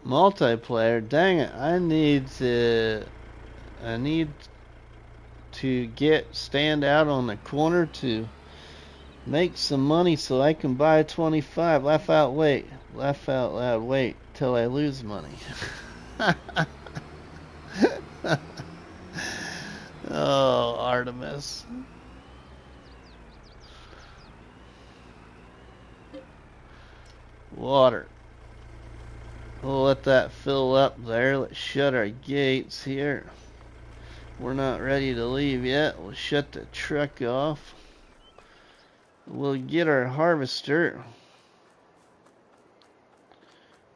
Multiplayer, dang it, I need to stand out on the corner to make some money so I can buy a 25. Laugh out loud, wait till I lose money. Oh, Artemis. Water. We'll let that fill up there. Let's shut our gates here. We're not ready to leave yet. We'll shut the truck off. We'll get our harvester.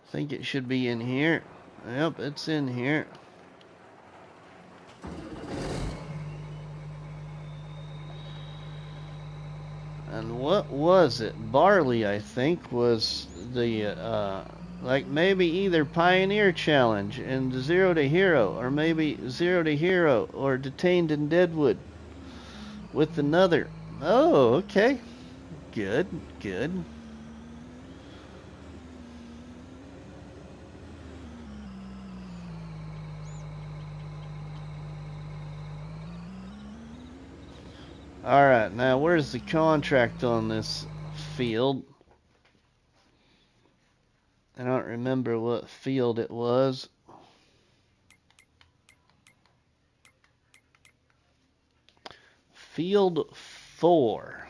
I think it should be in here. Yep, it's in here. And what was it? Barley, I think, was the like maybe either Pioneer Challenge and Zero to Hero, or maybe Zero to Hero or Detained in Deadwood with another. Oh, okay. Good, good. Alright, now where's the contract on this field? I don't remember what field it was. Field 4.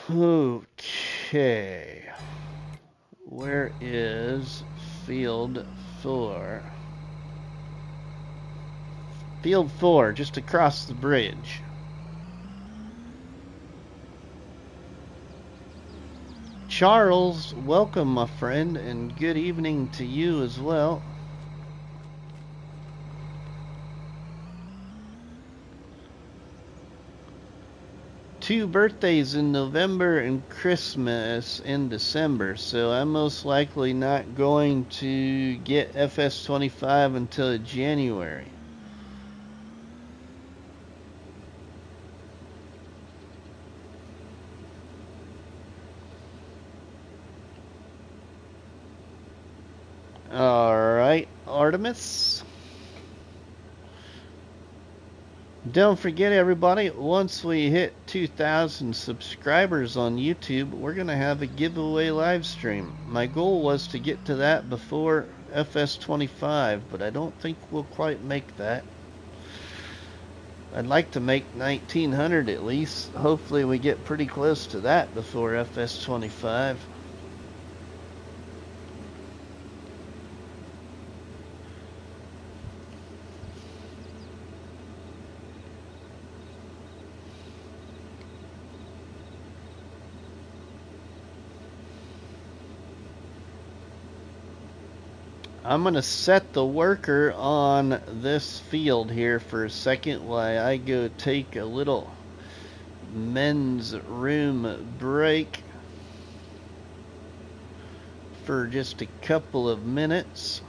Okay. Where is field 4? Field 4, just across the bridge. Charles, welcome, my friend, and good evening to you as well. Two birthdays in November and Christmas in December, so I'm most likely not going to get FS25 until January. Alright, Artemis. Don't forget, everybody, once we hit 2,000 subscribers on YouTube, we're going to have a giveaway live stream. My goal was to get to that before FS25, but I don't think we'll quite make that. I'd like to make 1,900 at least. Hopefully we get pretty close to that before FS25. I'm going to set the worker on this field here for a second while I go take a little men's room break for just a couple of minutes.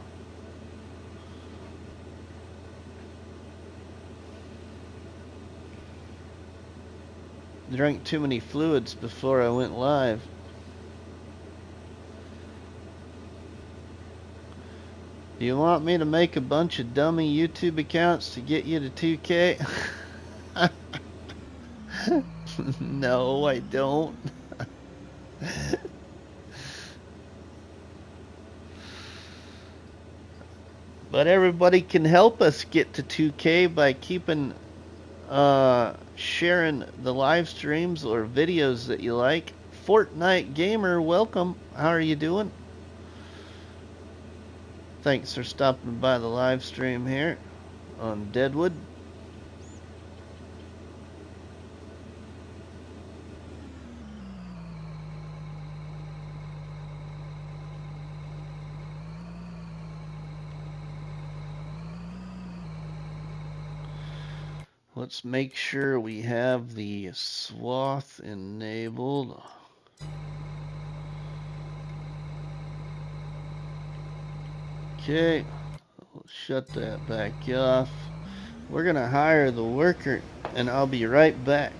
Drank too many fluids before I went live. Do you want me to make a bunch of dummy YouTube accounts to get you to 2K? No, I don't. But everybody can help us get to 2K by keeping sharing the live streams or videos that you like. Fortnite Gamer, welcome. How are you doing? Thanks for stopping by the live stream here on Deadwood. Let's make sure we have the swath enabled. Okay, we'll shut that back off. We're gonna hire the worker and I'll be right back.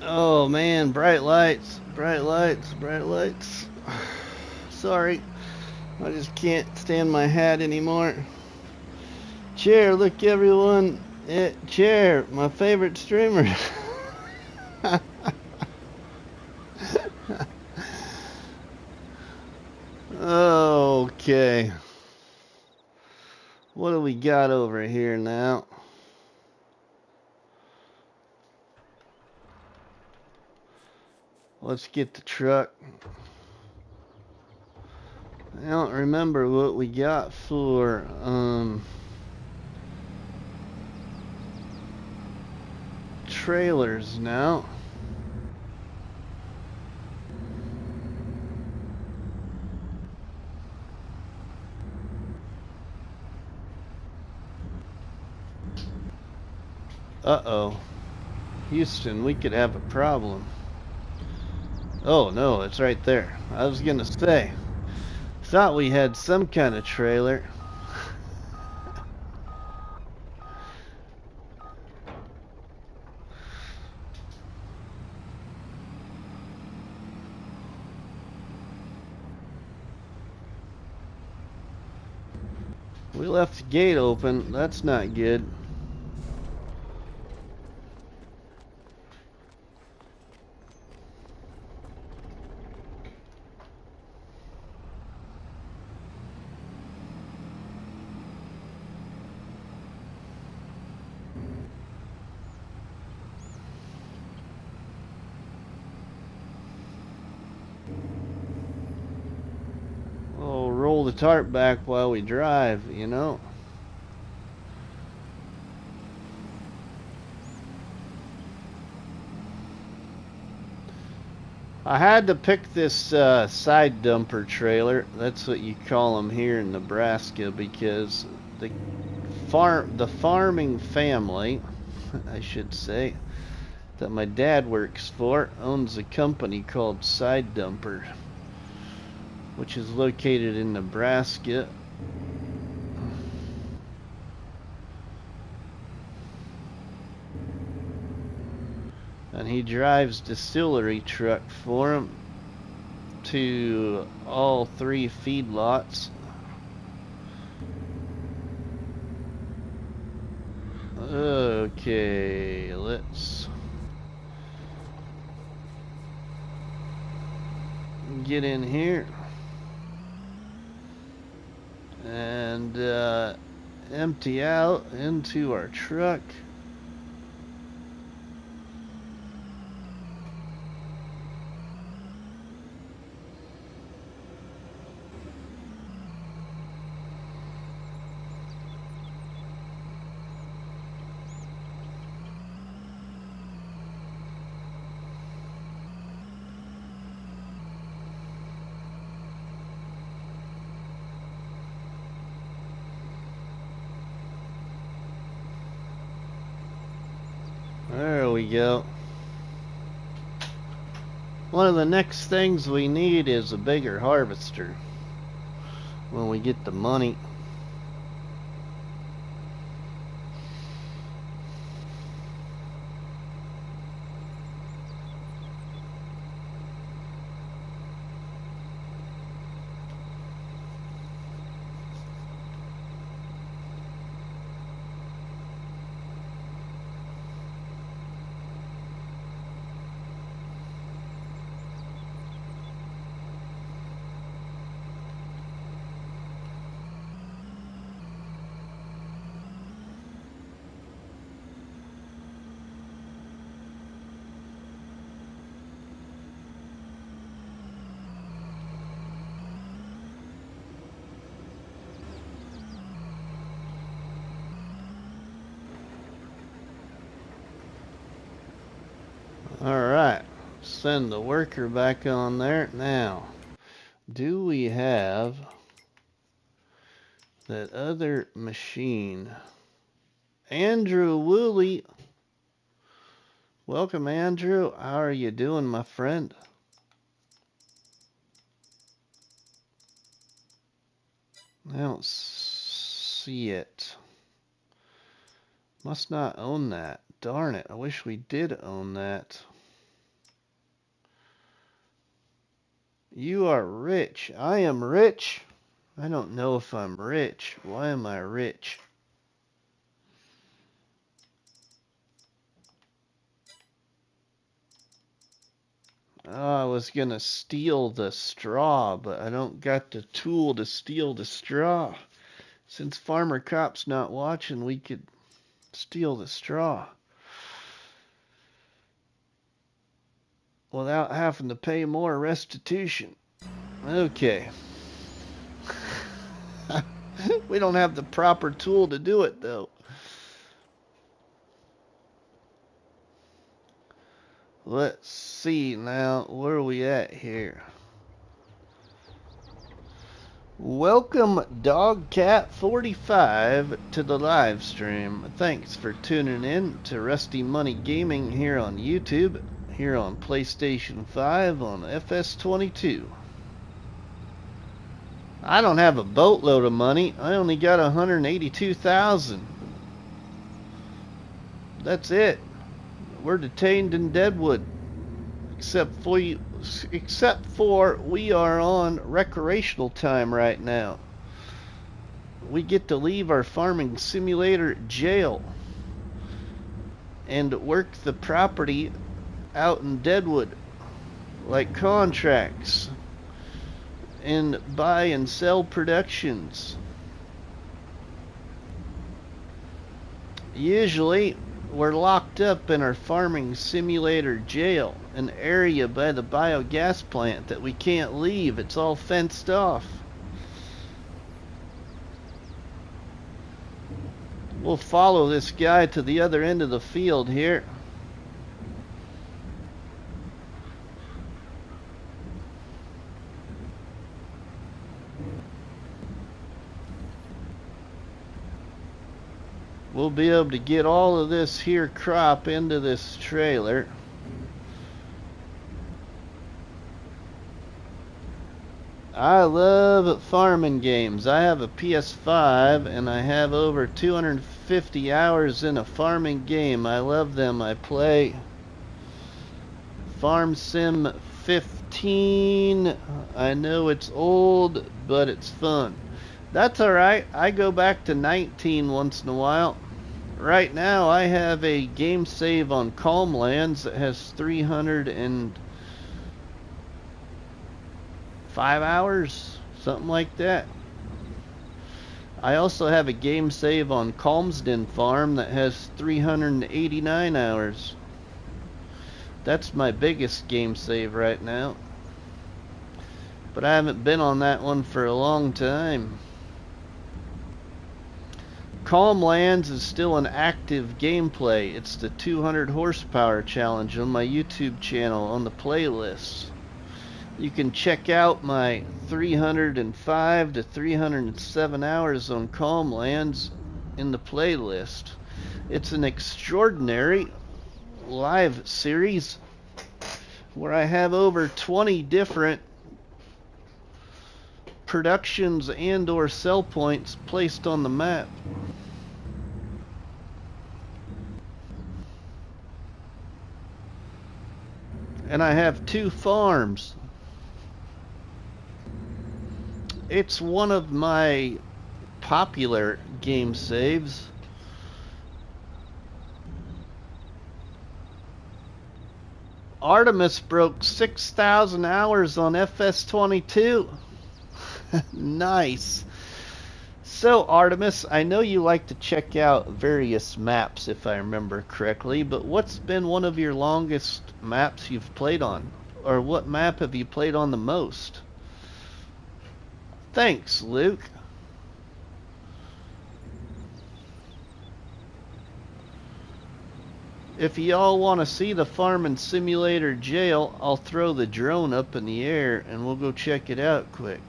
Oh man, bright lights, bright lights, bright lights. Sorry, I just can't stand my hat anymore. Chair, look everyone. Chair, my favorite streamer. Okay. What do we got over here now? Let's get the truck. I don't remember what we got for trailers now. Uh-oh. Houston, we could have a problem. Oh no, it's right there. I was gonna say, thought we had some kind of trailer. We left the gate open. That's not good. Oh, roll the tarp back while we drive, you know. I had to pick this side dumper trailer. That's what you call them here in Nebraska, because the farming family, I should say, that my dad works for owns a company called Side Dumper, which is located in Nebraska. And he drives distillery truck for him to all 3 feedlots. Okay, let's get in here and empty out into our truck. There we go. One of the next things we need is a bigger harvester when we get the money. Alright, send the worker back on there. Now, do we have that other machine? Andrew Woolley. Welcome, Andrew. How are you doing, my friend? I don't see it. Must not own that. Darn it, I wish we did own that. You are rich. I am rich. I don't know if I'm rich. Why am I rich? Oh, I was gonna steal the straw, but I don't got the tool to steal the straw. Since Farmer Cop's not watching, we could steal the straw without having to pay more restitution. Okay. We don't have the proper tool to do it, though. Let's see now. Where are we at here? Welcome, DogCat45, to the live stream. Thanks for tuning in to Rusty Money Gaming here on YouTube, here on PlayStation 5, on FS22. I don't have a boatload of money. I only got 182,000. That's it. We're detained in Deadwood, except for we are on recreational time right now. We get to leave our farming simulator jail and work the property out in Deadwood, like contracts and buy and sell productions. Usually we're locked up in our farming simulator jail, an area by the biogas plant that we can't leave. It's all fenced off. We'll follow this guy to the other end of the field here. We'll be able to get all of this here crop into this trailer. I love farming games. I have a PS5 and I have over 250 hours in a farming game. I love them. I play Farm Sim 15. I know it's old, but it's fun. That's alright. I go back to 19 once in a while. Right now I have a game save on Calm Lands that has 305 hours, something like that. I also have a game save on Calmsden Farm that has 389 hours. That's my biggest game save right now. But I haven't been on that one for a long time. Calm Lands is still an active gameplay. It's the 200 horsepower challenge on my YouTube channel on the playlist. You can check out my 305 to 307 hours on Calm Lands in the playlist. It's an extraordinary live series where I have over 20 different productions and or sell points placed on the map. And I have 2 farms. It's one of my popular game saves. Artemis broke 6,000 hours on FS22. Nice. So Artemis, I know you like to check out various maps if I remember correctly, but what's been one of your longest maps you've played on? Or what map have you played on the most? Thanks, Luke. If y'all want to see the farming simulator jail, I'll throw the drone up in the air and we'll go check it out quick.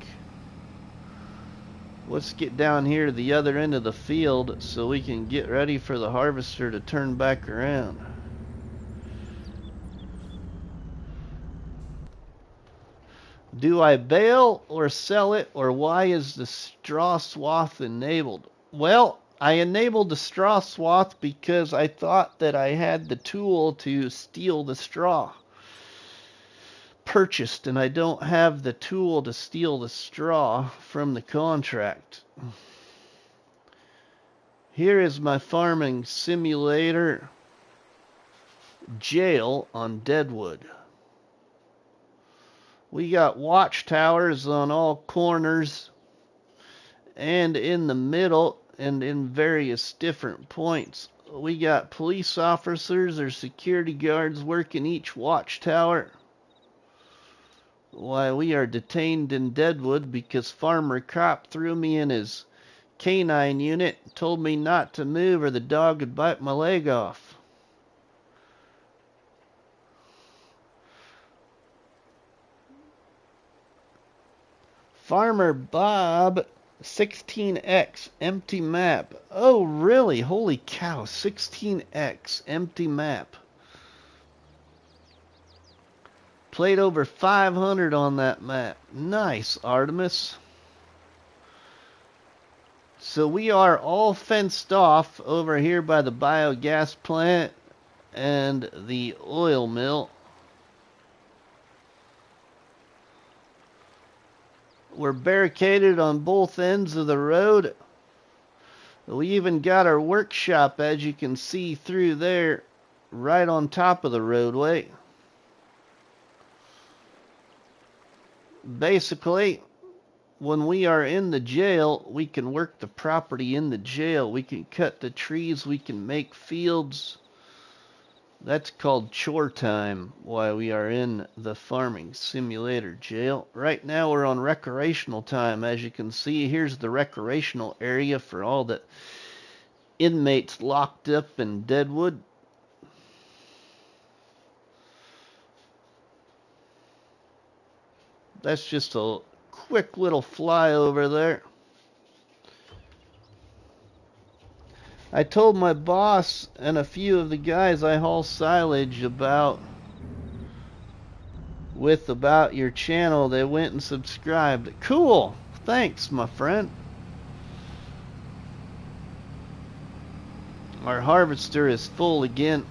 Let's get down here to the other end of the field so we can get ready for the harvester to turn back around. Do I bale or sell it, or why is the straw swath enabled? Well, I enabled the straw swath because I thought that I had the tool to steal the straw. purchased, and I don't have the tool to steal the straw from the contract. Here is my farming simulator jail on Deadwood. We got watchtowers on all corners and in the middle and in various different points. We got police officers or security guards working each watchtower. Why, we are detained in Deadwood because Farmer Cop threw me in his canine unit and told me not to move or the dog would bite my leg off. Farmer Bob 16X empty map. Oh really? Holy cow, 16X empty map. Played over 500 on that map. Nice, Artemis. So we are all fenced off over here by the biogas plant and the oil mill. We're barricaded on both ends of the road. We even got our workshop, as you can see through there, right on top of the roadway. Basically, when we are in the jail, we can work the property in the jail. We can cut the trees, we can make fields. That's called chore time while we are in the farming simulator jail. Right now we're on recreational time. As you can see, here's the recreational area for all the inmates locked up in Deadwood. That's just a quick little flyover there. I told my boss and a few of the guys I haul silage about your channel. They went and subscribed. Cool. Thanks, my friend. Our harvester is full again.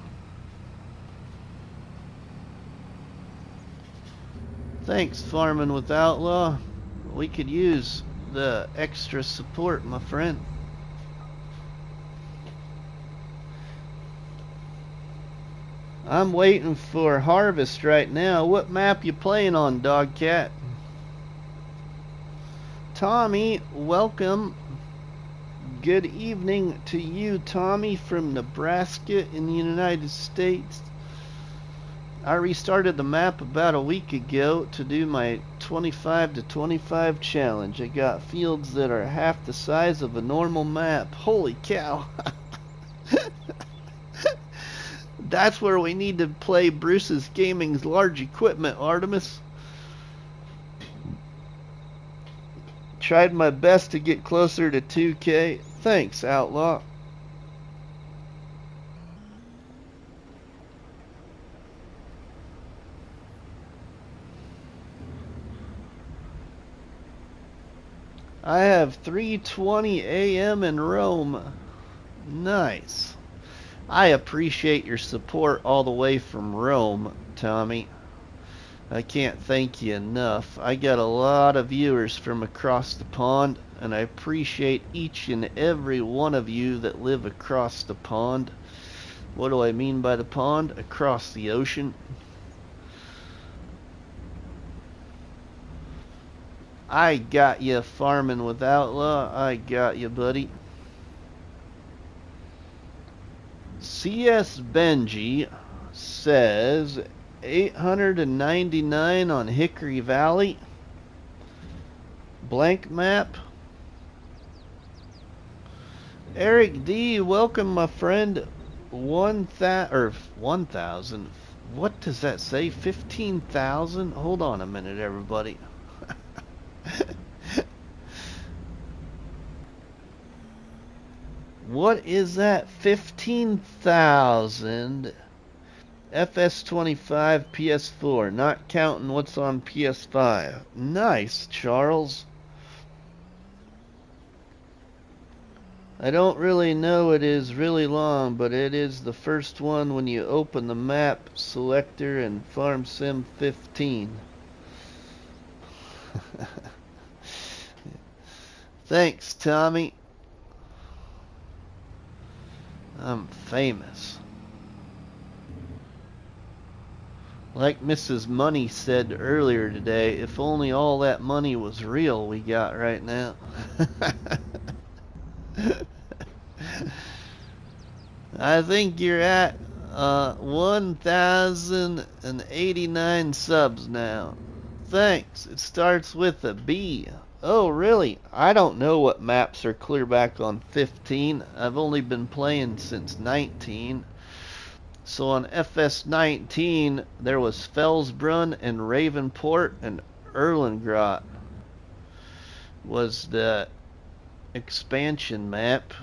Thanks, Farming with Outlaw. We could use the extra support, my friend. I'm waiting for harvest right now. What map you playing on, Dogcat? Tommy, welcome. Good evening to you, Tommy, from Nebraska in the United States. I restarted the map about a week ago to do my 25 to 25 challenge. I got fields that are half the size of a normal map. Holy cow. That's where we need to play Bruce's Gaming's large equipment, Artemis. Tried my best to get closer to 2K. Thanks, Outlaw. I have 3:20 a.m. in Rome. Nice. I appreciate your support all the way from Rome, Tommy. I can't thank you enough. I got a lot of viewers from across the pond, and I appreciate each and every one of you that live across the pond. What do I mean by the pond? Across the ocean. I got you, Farming with Outlaw. I got you, buddy. CS Benji says 899 on Hickory Valley. Blank map. Eric D, welcome, my friend. 1,000. What does that say? 15,000? Hold on a minute, everybody. What is that? 15,000 FS25 PS4, not counting what's on PS5. Nice, Charles. I don't really know it is really long, but it is the first one when you open the map selector in Farm Sim 15. Thanks, Tommy. I'm famous. Like Mrs. Money said earlier today, if only all that money was real we got right now. I think you're at 1,089 subs now. Thanks. It starts with a B. Oh, really? I don't know what maps are clear back on 15. I've only been playing since 19. So on FS19, there was Felsbrunn and Ravenport, and Erlengrot was the expansion map.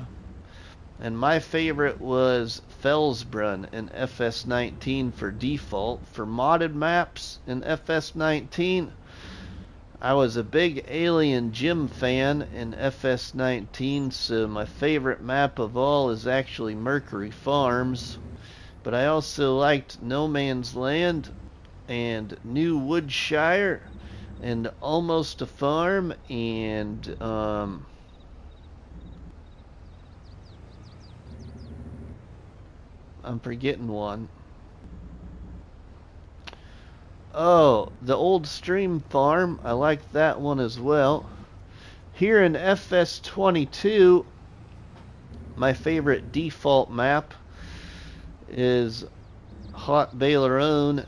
And my favorite was Felsbrunn in FS19 for default. For modded maps in FS19, I was a big Alien Gym fan in FS19, so my favorite map of all is actually Mercury Farms. But I also liked No Man's Land and New Woodshire and Almost a Farm and I'm forgetting one. Oh, the Old Stream Farm. I like that one as well. Here in FS22, my favorite default map is Hot Baileron,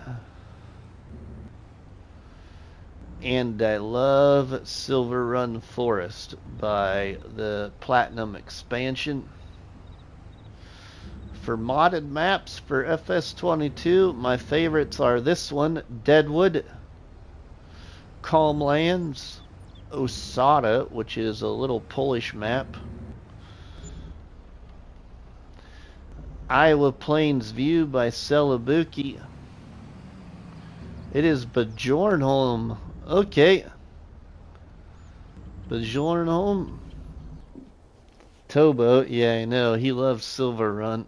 and I love Silver Run Forest by the Platinum expansion. For modded maps for FS22, my favorites are this one, Deadwood, Calm Lands, Osada, which is a little Polish map, Iowa Plains View by Celebuki. It is Bjornholm. Okay. Bjornholm. Towboat. Yeah, I know. He loves Silver Run.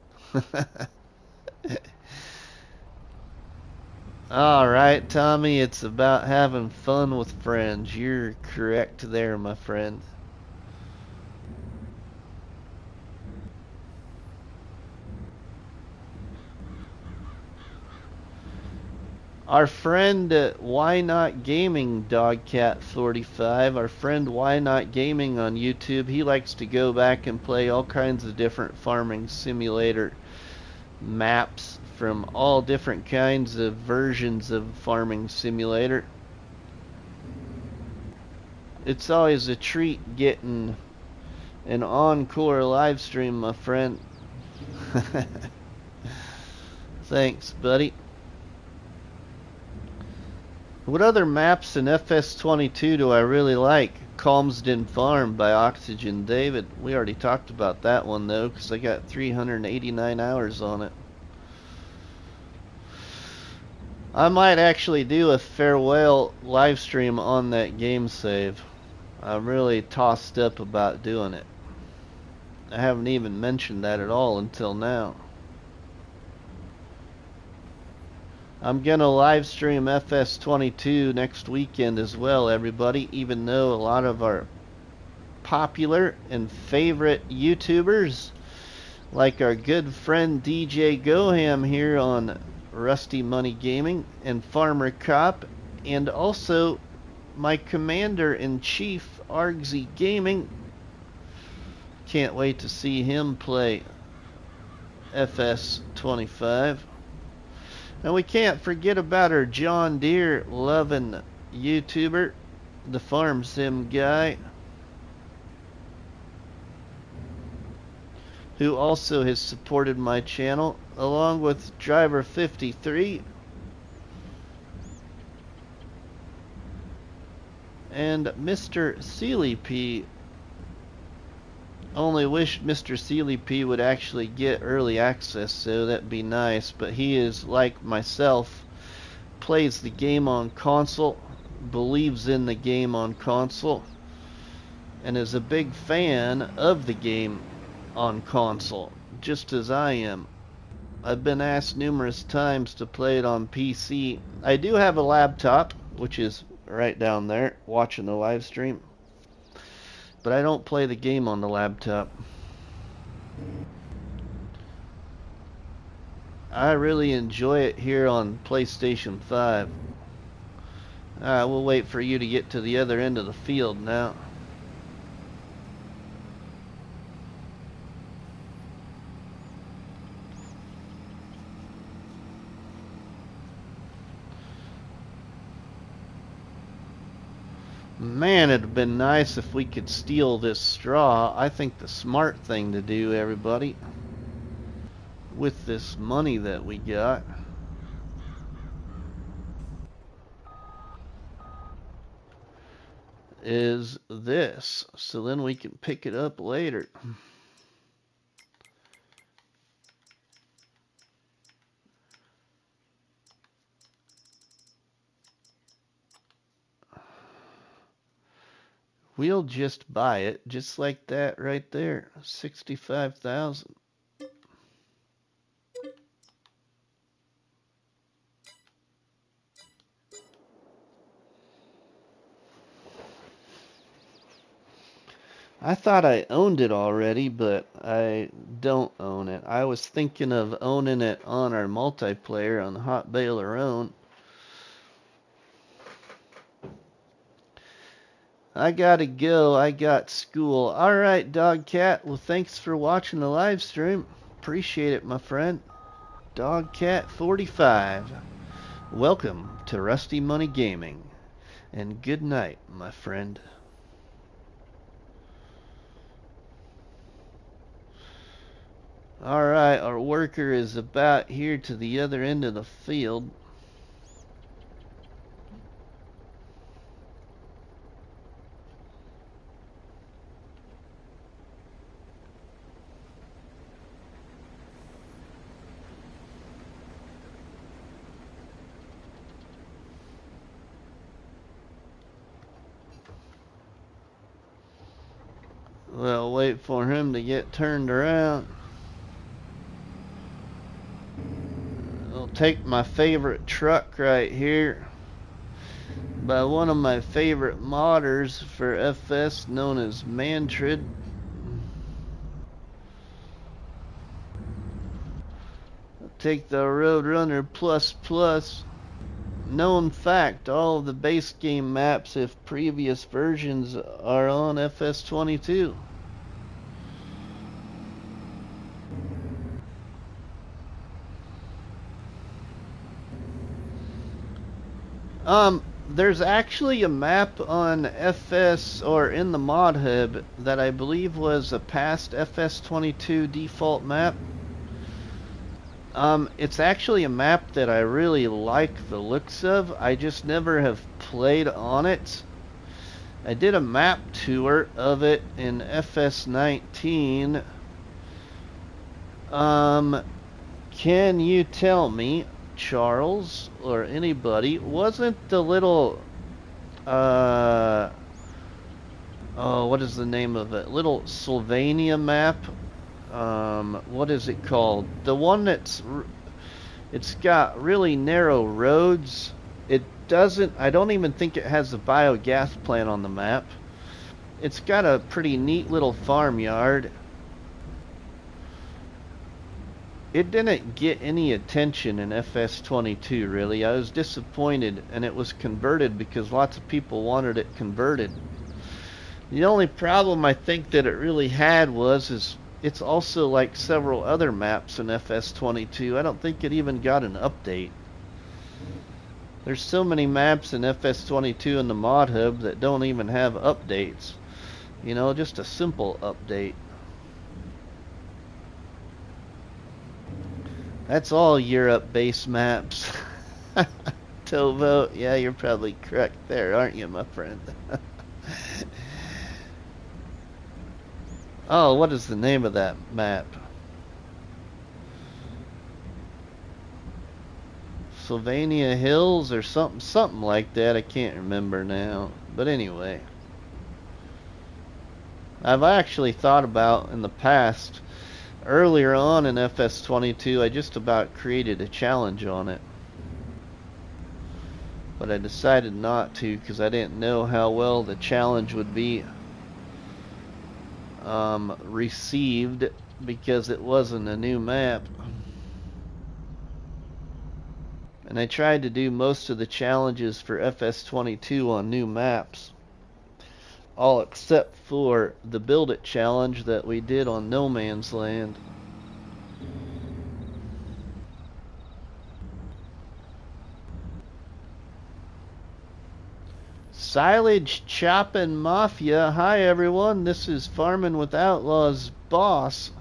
Alright, Tommy. It's about having fun with friends. You're correct there, my friend. Our friend Why Not Gaming Dogcat45, our friend Why Not Gaming on YouTube, he likes to go back and play all kinds of different farming simulator maps from all different kinds of versions of Farming Simulator. It's always a treat getting an encore live stream, my friend. Thanks, buddy. What other maps in FS22 do I really like? Calmsden Farm by Oxygen David. We already talked about that one though, because I got 389 hours on it. I might actually do a farewell live stream on that game save. I'm really tossed up about doing it. I haven't even mentioned that at all until now. I'm gonna live stream FS22 next weekend as well, everybody, even though a lot of our popular and favorite YouTubers, like our good friend DJ Goham here on Rusty Money Gaming and Farmer Cop, and also my Commander-in-Chief Argsy Gaming. Can't wait to see him play FS25. And we can't forget about our John Deere loving YouTuber, the Farm Sim guy, who also has supported my channel, along with Driver53 and Mr. Sealy P. Only wish Mr. Sealy P would actually get early access, so that'd be nice. But he is, like myself, plays the game on console, believes in the game on console, and is a big fan of the game on console, just as I am. I've been asked numerous times to play it on PC. I do have a laptop, which is right down there, watching the live stream. but I don't play the game on the laptop. I really enjoy it here on PlayStation 5. We'll wait for you to get to the other end of the field now. Man, it'd have been nice if we could steal this straw. I think the smart thing to do, everybody, with this money that we got, is this. So then we can pick it up later. We'll just buy it just like that right there. 65,000. I thought I owned it already, but I don't own it. I was thinking of owning it on our multiplayer on Hot Baler Own. I gotta go. I got school. Alright, Dog Cat. Well, thanks for watching the live stream. Appreciate it, my friend. Dog Cat 45. Welcome to Rusty Money Gaming. And good night, my friend. Alright, our worker is about here to the other end of the field. Well, wait for him to get turned around. I'll take my favorite truck right here by one of my favorite modders for FS known as Mantrid. I'll take the Roadrunner Plus. Known fact, all of the base game maps if previous versions are on FS22. There's actually a map on FS, or in the mod hub, that I believe was a past FS22 default map. It's actually a map that I really like the looks of. I just never have played on it. I did a map tour of it in FS19. Can you tell me, Charles, or anybody, wasn't the little, what is the name of it? Little Sylvania map? What is it called? The one it's got really narrow roads. It doesn't, I don't even think it has a biogas plant on the map. It's got a pretty neat little farmyard. It didn't get any attention in FS22, really. I was disappointed, and it was converted because lots of people wanted it converted. The only problem I think that it really had is it's also like several other maps in FS22. I don't think it even got an update. There's so many maps in FS22 in the mod hub that don't even have updates. You know, just a simple update. That's all Europe base maps. Tovo, yeah, you're probably correct there, aren't you, my friend? Oh, what is the name of that map? Sylvania Hills or something like that. I can't remember now. But anyway, I've actually thought about in the past, earlier on in FS22, I just about created a challenge on it. But I decided not to because I didn't know how well the challenge would be. received because it wasn't a new map. And I tried to do most of the challenges for FS22 on new maps. All except for the Build It challenge that we did on No Man's Land. Silage Choppin' Mafia. Hi everyone, this is Farming with Outlaws boss.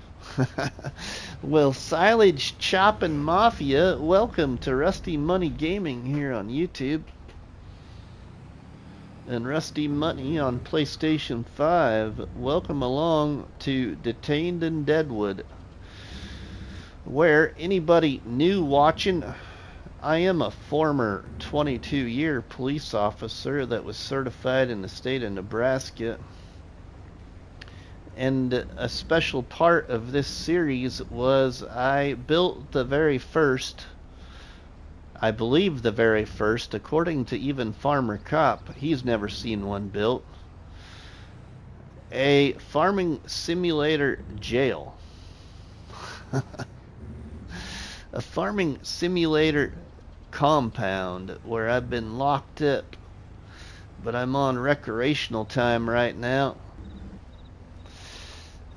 Well, Silage Choppin' Mafia, welcome to Rusty Money Gaming here on YouTube. And Rusty Money on PlayStation 5. Welcome along to Detained in Deadwood. Where anybody new watching, I am a former 22-year police officer that was certified in the state of Nebraska. And a special part of this series was I built the very first, I believe the very first, according to even Farmer Cop, he's never seen one built, a farming simulator jail. A farming simulator compound where I've been locked up, but I'm on recreational time right now.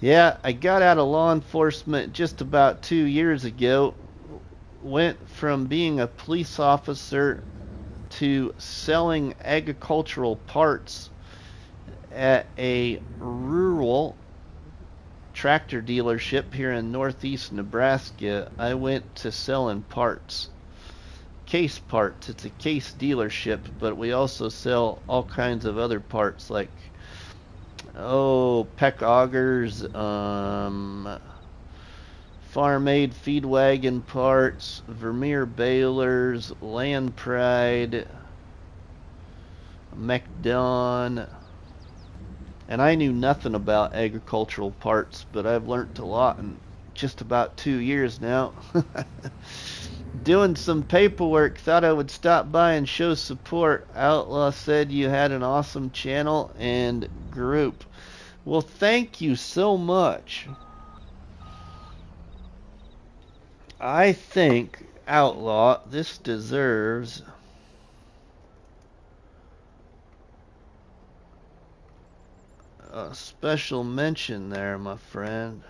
Yeah, I got out of law enforcement just about 2 years ago. Went from being a police officer to selling agricultural parts at a rural tractor dealership here in northeast Nebraska. I went to selling parts. Case parts. It's a case dealership, but we also sell all kinds of other parts like peck augers, farm aid feed wagon parts, Vermeer balers, Land Pride, McDon. And I knew nothing about agricultural parts, but I've learnt a lot in just about 2 years now. Doing some paperwork, thought I would stop by and show support. Outlaw said you had an awesome channel and group. Well, thank you so much. I think, Outlaw, this deserves a special mention there, my friend.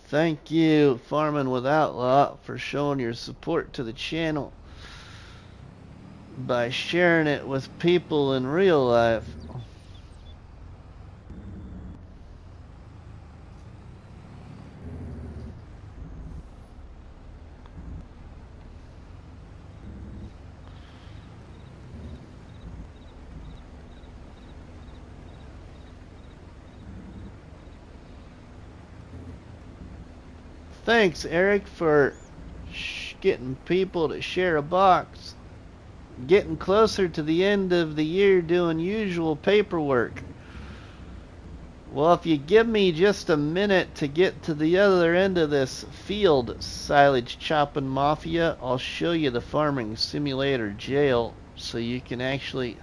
Thank you, Farming with Outlaw, for showing your support to the channel by sharing it with people in real life. Thanks, Eric, for getting people to share a box. Getting closer to the end of the year doing usual paperwork. Well, if you give me just a minute to get to the other end of this field, Silage Choppin' Mafia, I'll show you the farming simulator jail so you can actually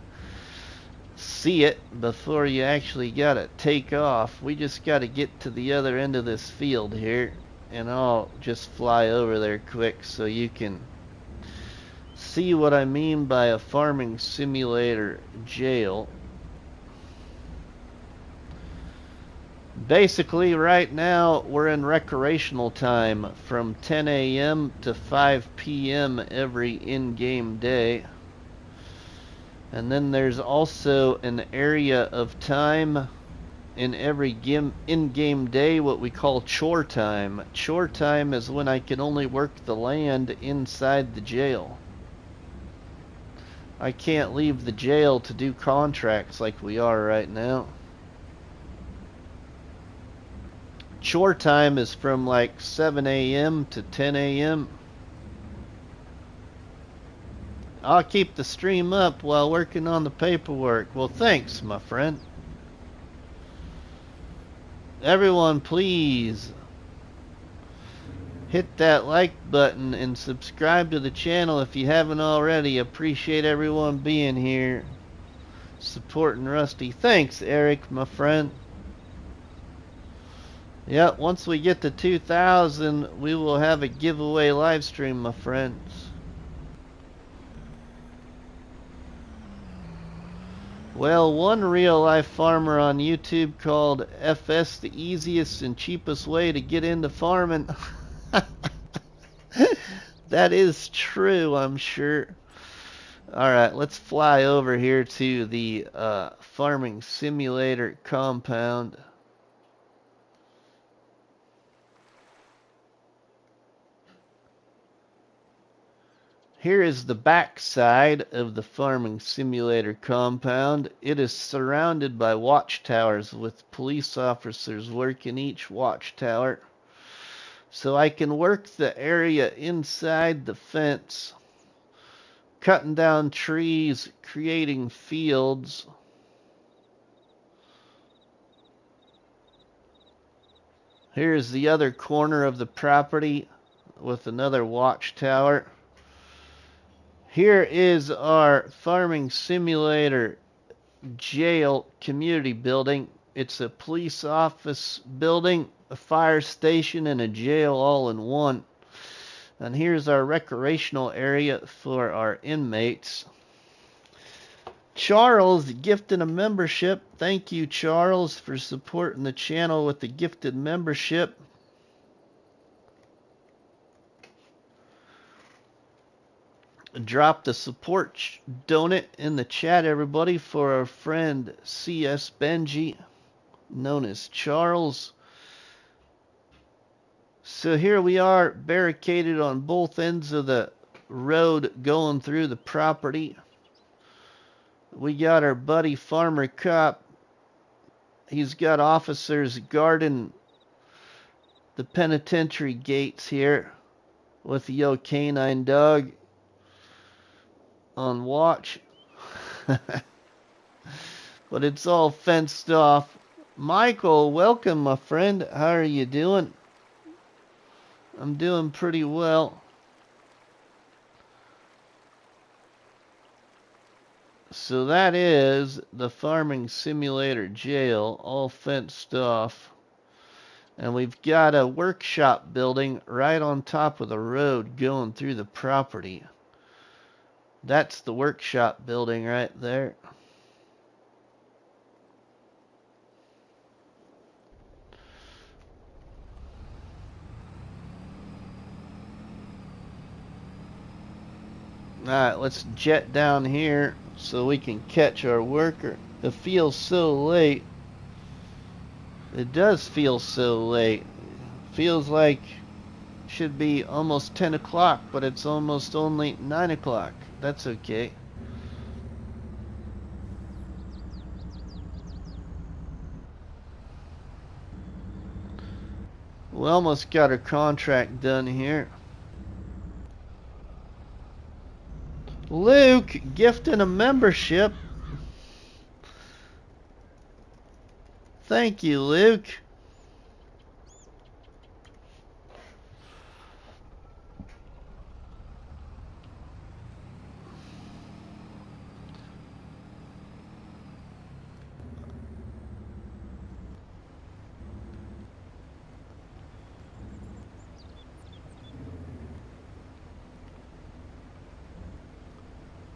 see it before you actually gotta take off. We just gotta get to the other end of this field here. And I'll just fly over there quick so you can see what I mean by a farming simulator jail. Basically, right now we're in recreational time from 10 a.m. to 5 p.m. every in-game day. And then there's also an area of time in every in-game day what we call chore time. Chore time is when I can only work the land inside the jail. I can't leave the jail to do contracts like we are right now. Chore time is from like 7 a.m. to 10 a.m. I'll keep the stream up while working on the paperwork. Well, thanks, my friend. Everyone, please hit that like button and subscribe to the channel if you haven't already. Appreciate everyone being here, supporting Rusty. Thanks, Eric, my friend. Yeah, once we get to 2,000, we will have a giveaway live stream, my friends. Well, one real-life farmer on YouTube called FS the easiest and cheapest way to get into farming. That is true, I'm sure. Alright, let's fly over here to the farming simulator compound. Here is the back side of the farming simulator compound. It is surrounded by watchtowers with police officers working each watchtower. So I can work the area inside the fence, cutting down trees, creating fields. Here's the other corner of the property with another watchtower. Here is our farming simulator jail community building. It's a police office building, a fire station, and a jail all in one. And here's our recreational area for our inmates. Charles gifted a membership. Thank you, Charles, for supporting the channel with the gifted membership. Drop the support donut in the chat, everybody, for our friend CS Benji, known as Charles. So here we are, barricaded on both ends of the road going through the property. We got our buddy Farmer Cop. He's got officers guarding the penitentiary gates here with the old canine dog on watch. But it's all fenced off. Michael, welcome, my friend. How are you doing? I'm doing pretty well. So that is the farming simulator jail, all fenced off. And we've got a workshop building right on top of the road going through the property. That's the workshop building right there. Alright, let's jet down here so we can catch our worker. It feels so late. It does feel so late. Feels like it should be almost 10 o'clock, but it's almost only 9 o'clock. That's okay. We almost got our contract done here. Luke gifting a membership. Thank you, Luke.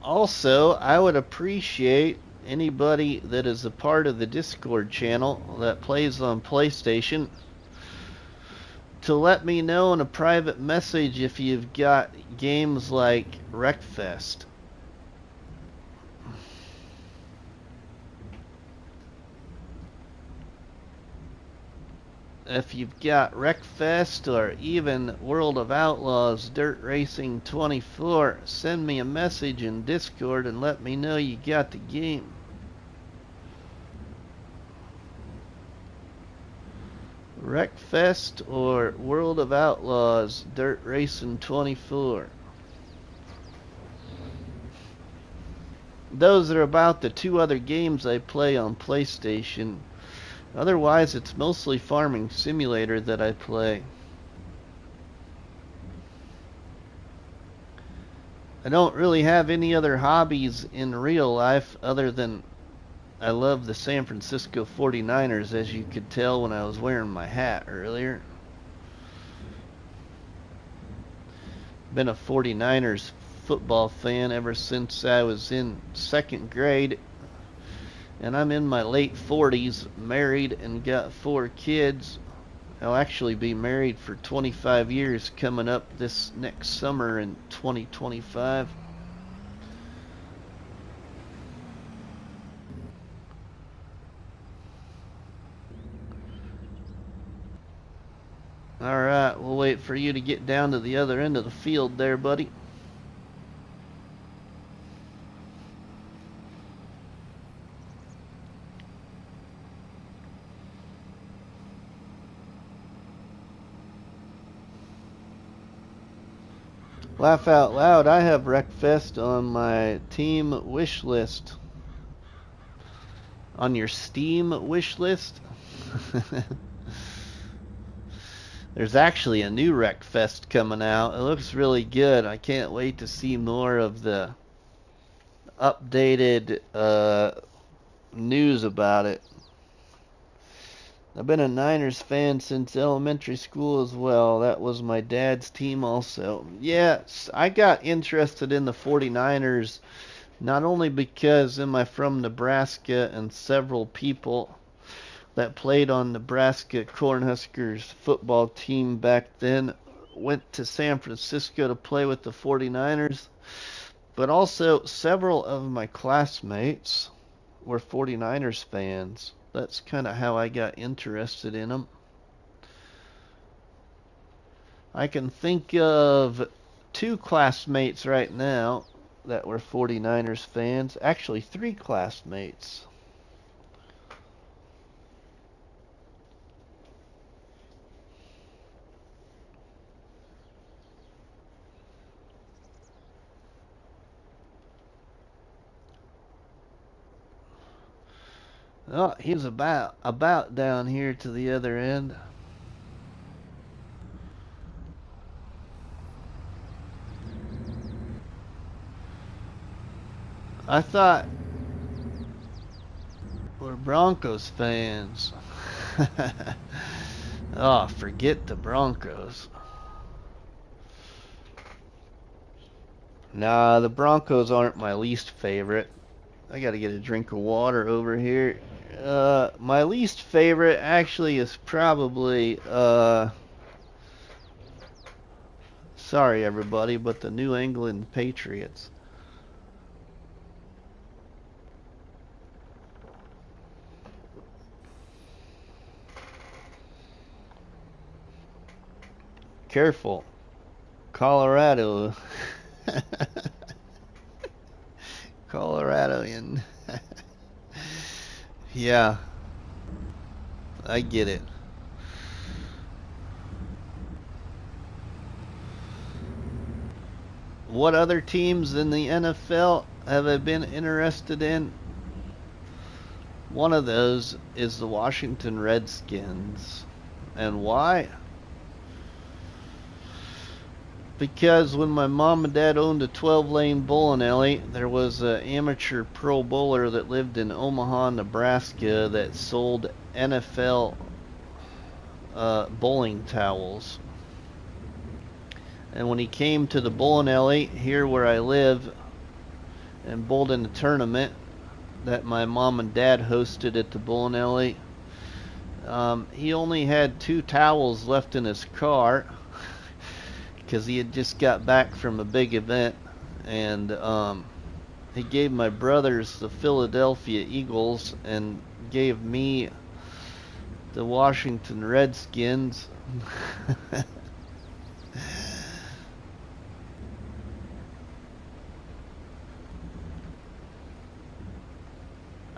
Also, I would appreciate anybody that is a part of the Discord channel that plays on PlayStation to let me know in a private message if you've got games like Wreckfest. If you've got Wreckfest or even World of Outlaws Dirt Racing 24, send me a message in Discord and let me know you got the game. Wreckfest or World of Outlaws Dirt Racing 24. Those are about the two other games I play on PlayStation. Otherwise, it's mostly Farming Simulator that I play. I don't really have any other hobbies in real life other than I love the San Francisco 49ers, as you could tell when I was wearing my hat earlier. Been a 49ers football fan ever since I was in 2nd grade. And I'm in my late 40s, married and got 4 kids. I'll actually be married for 25 years coming up this next summer in 2025. Alright, we'll wait for you to get down to the other end of the field there, buddy. Laugh out loud, I have Wreckfest on my team wish list. On your Steam wish list? There's actually a new Wreckfest coming out. It looks really good. I can't wait to see more of the updated news about it. I've been a Niners fan since elementary school as well. That was my dad's team also. Yes, I got interested in the 49ers not only because am I from Nebraska and several people that played on Nebraska Cornhuskers football team back then went to San Francisco to play with the 49ers, but also several of my classmates were 49ers fans. That's kind of how I got interested in them. I can think of 2 classmates right now that were 49ers fans. Actually, 3 classmates. Oh, he's about down here to the other end. I thought we're Broncos fans. Oh, forget the Broncos. Nah, the Broncos aren't my least favorite. I gotta get a drink of water over here. My least favorite actually is probably, sorry everybody, but the New England Patriots. Careful. Colorado. Coloradoan. Yeah, I get it. What other teams in the NFL have I been interested in? One of those is the Washington Redskins. And why? Because when my mom and dad owned a 12-lane bowling alley, there was an amateur pro bowler that lived in Omaha, Nebraska that sold NFL bowling towels. And when he came to the bowling alley here where I live and bowled in a tournament that my mom and dad hosted at the bowling alley, he only had 2 towels left in his car because he had just got back from a big event, and he gave my brothers the Philadelphia Eagles and gave me the Washington Redskins.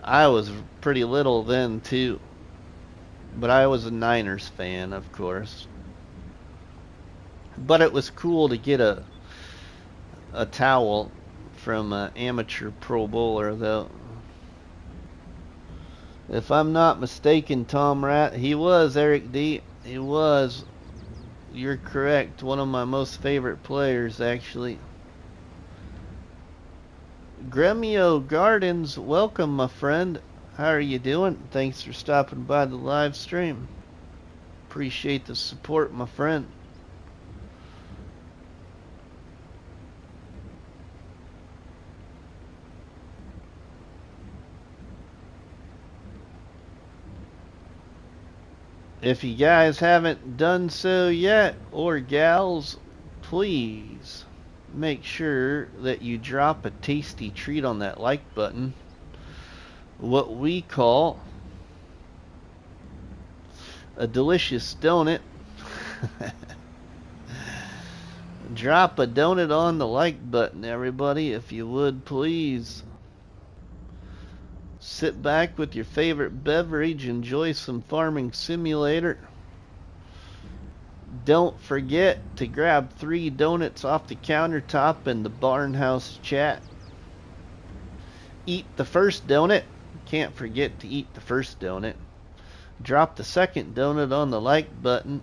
I was pretty little then too, but I was a Niners fan, of course. But it was cool to get a towel from an amateur pro bowler, though. If I'm not mistaken, Tom Rat, he was, Eric D. He was. You're correct. One of my most favorite players, actually. Gremio Gardens, welcome, my friend. How are you doing? Thanks for stopping by the live stream. Appreciate the support, my friend. If you guys haven't done so yet, or gals, please make sure that you drop a tasty treat on that like button. What we call a delicious donut. Drop a donut on the like button, everybody, if you would, please. Sit back with your favorite beverage, enjoy some Farming Simulator. Don't forget to grab 3 donuts off the countertop in the Barnhouse chat. Eat the first donut. Can't forget to eat the first donut. Drop the second donut on the like button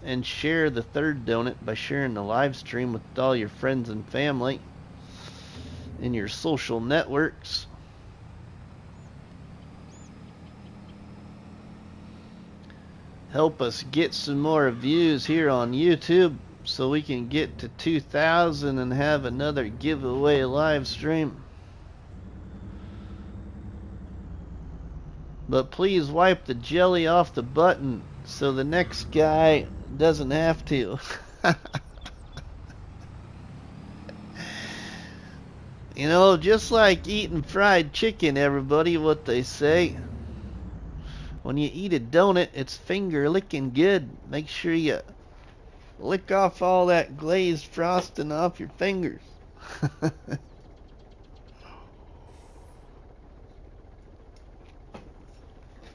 and share the third donut by sharing the live stream with all your friends and family in your social networks. Help us get some more views here on YouTube so we can get to 2,000 and have another giveaway live stream. But please wipe the jelly off the button so the next guy doesn't have to. You know, just like eating fried chicken, everybody, what they say. When you eat a donut, it's finger licking good. Make sure you lick off all that glazed frosting off your fingers.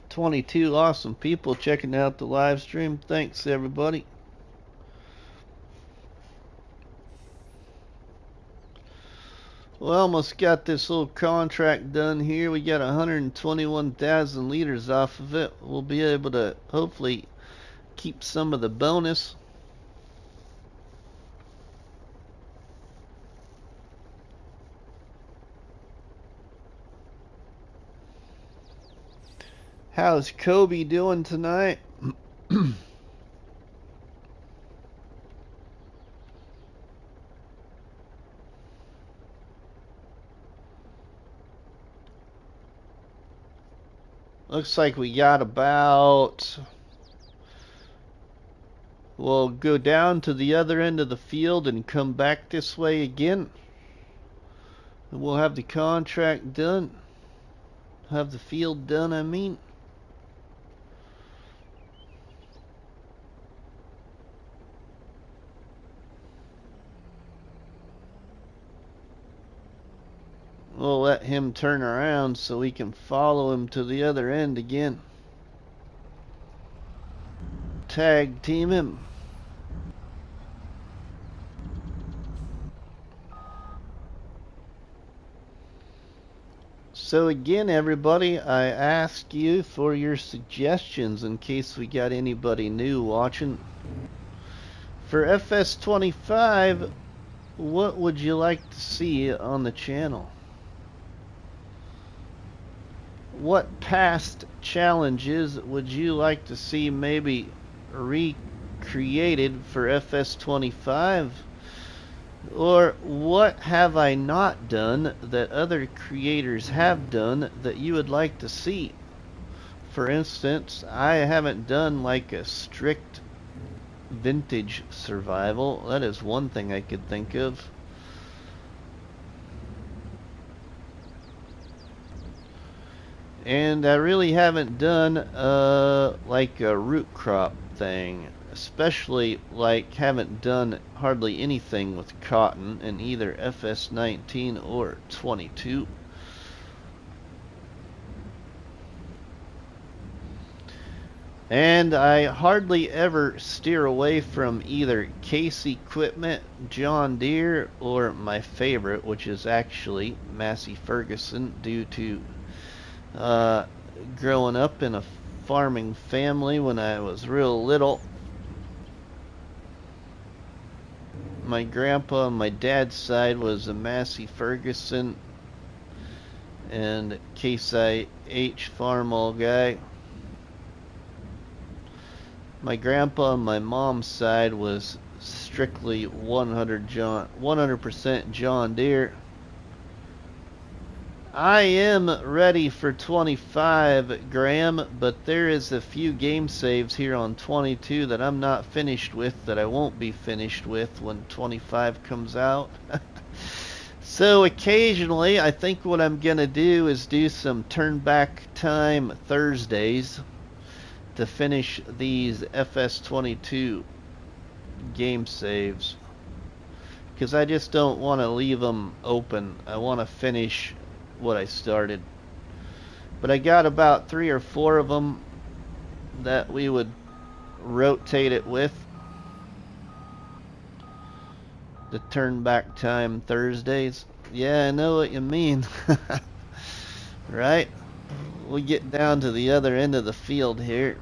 22 awesome people checking out the live stream. Thanks, everybody. Well, almost got this little contract done here. We got 121,000 liters off of it. We'll be able to hopefully keep some of the bonus. How's Kobe doing tonight? Looks like we got about... We'll go down to the other end of the field and come back this way again. And we'll have the contract done. Have the field done, I mean. We'll let him turn around so we can follow him to the other end again. Tag team him. So again, everybody, I ask you for your suggestions in case we got anybody new watching. For FS25, what would you like to see on the channel? What past challenges would you like to see maybe recreated for FS25? Or what have I not done that other creators have done that you would like to see? For instance, I haven't done like a strict vintage survival. That is one thing I could think of. And I really haven't done like a root crop thing, especially like haven't done hardly anything with cotton in either FS19 or 22. And I hardly ever steer away from either Case Equipment, John Deere, or my favorite, which is actually Massey Ferguson, due to growing up in a farming family when I was real little. My grandpa on my dad's side was a Massey Ferguson, and Case IH Farm all guy. My grandpa on my mom's side was strictly 100% John Deere. I am ready for 25, Graham, but there is a few game saves here on 22 that I'm not finished with, that I won't be finished with when 25 comes out. So occasionally, I think what I'm going to do is do some turn back time Thursdays to finish these FS22 game saves. Because I just don't want to leave them open. I want to finish what I started. But I got about 3 or 4 of them that we would rotate it with. The turn back time Thursdays. Yeah, I know what you mean. Right? We get down to the other end of the field here.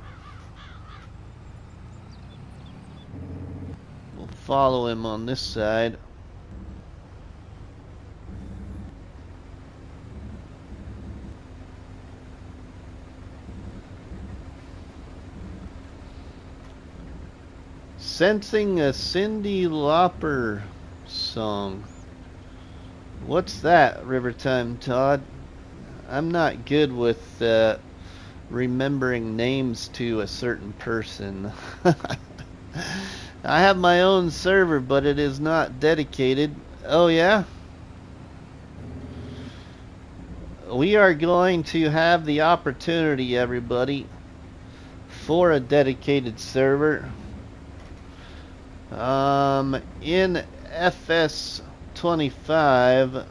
We'll follow him on this side. Sensing a Cyndi Lauper song. What's that, Rivertime Todd? I'm not good with remembering names to a certain person. I have my own server, but it is not dedicated. Oh yeah? We are going to have the opportunity, everybody, for a dedicated server. In FS25,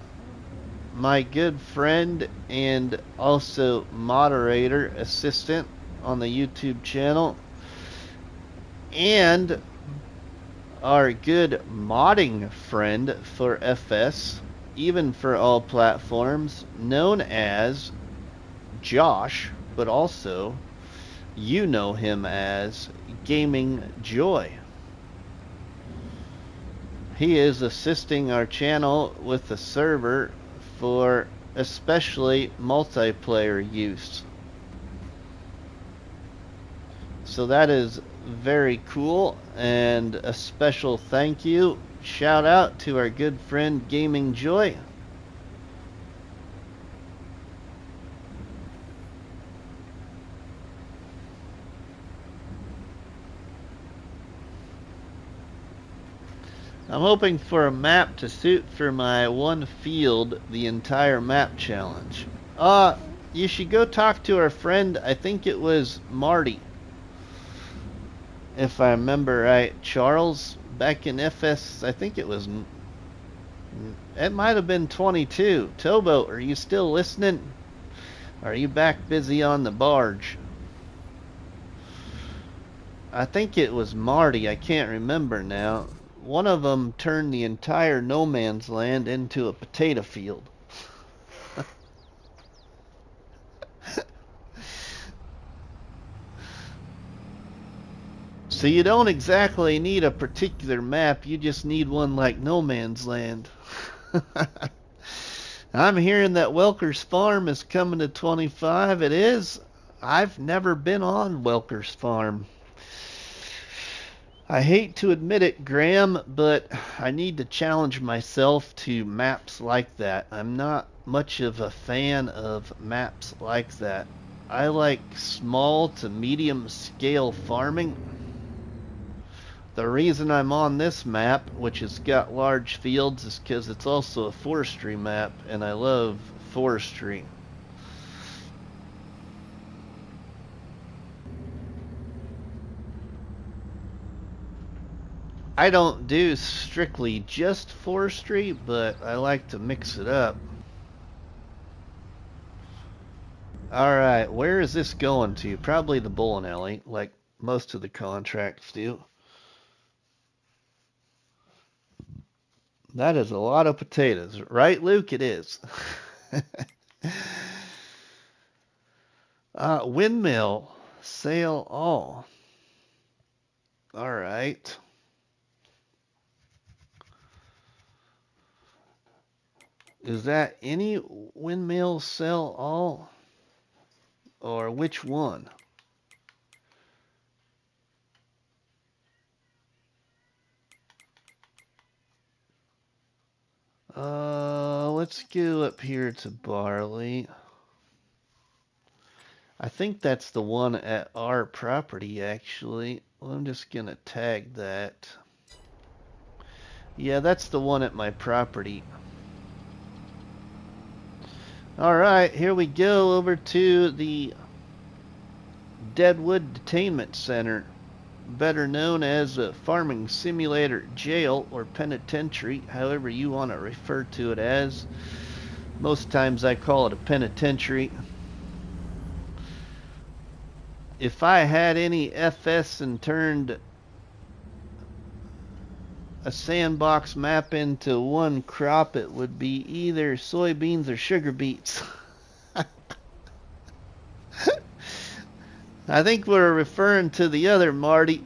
my good friend and also moderator assistant on the YouTube channel, and our good modding friend for FS, even for all platforms, known as Josh, but also you know him as Gaming Joy. He is assisting our channel with the server for especially multiplayer use. So that is very cool, and a special thank you, shout out to our good friend Gaming Joy. I'm hoping for a map to suit for my one field, the entire map challenge. You should go talk to our friend, I think it was Marty, if I remember right. Charles, back in FS, I think it might have been 22. Tobo, are you still listening? Are you back busy on the barge? I think it was Marty, I can't remember now. One of them turned the entire no man's land into a potato field. So you don't exactly need a particular map, you just need one like no man's land. I'm hearing that Welker's Farm is coming to 25. It is. I've never been on Welker's Farm. I hate to admit it, Graham, but I need to challenge myself to maps like that. I'm not much of a fan of maps like that. I like small to medium scale farming. The reason I'm on this map, which has got large fields, is because it's also a forestry map, and I love forestry. I don't do strictly just forestry, but I like to mix it up. Alright, where is this going to? Probably the bowling alley, like most of the contracts do. That is a lot of potatoes. Right, Luke? It is. Windmill. Sale all. Alright. Is that any windmill sell all? Or which one? Let's go up here to barley. I think that's the one at our property, actually. Well, I'm just gonna tag that. Yeah, that's the one at my property. Alright, here we go over to the Deadwood Detainment Center, better known as a farming simulator jail or penitentiary, however you want to refer to it as. Most times I call it a penitentiary. If I had any FS and turned a sandbox map into one crop, it would be either soybeans or sugar beets. I think we're referring to the other Marty.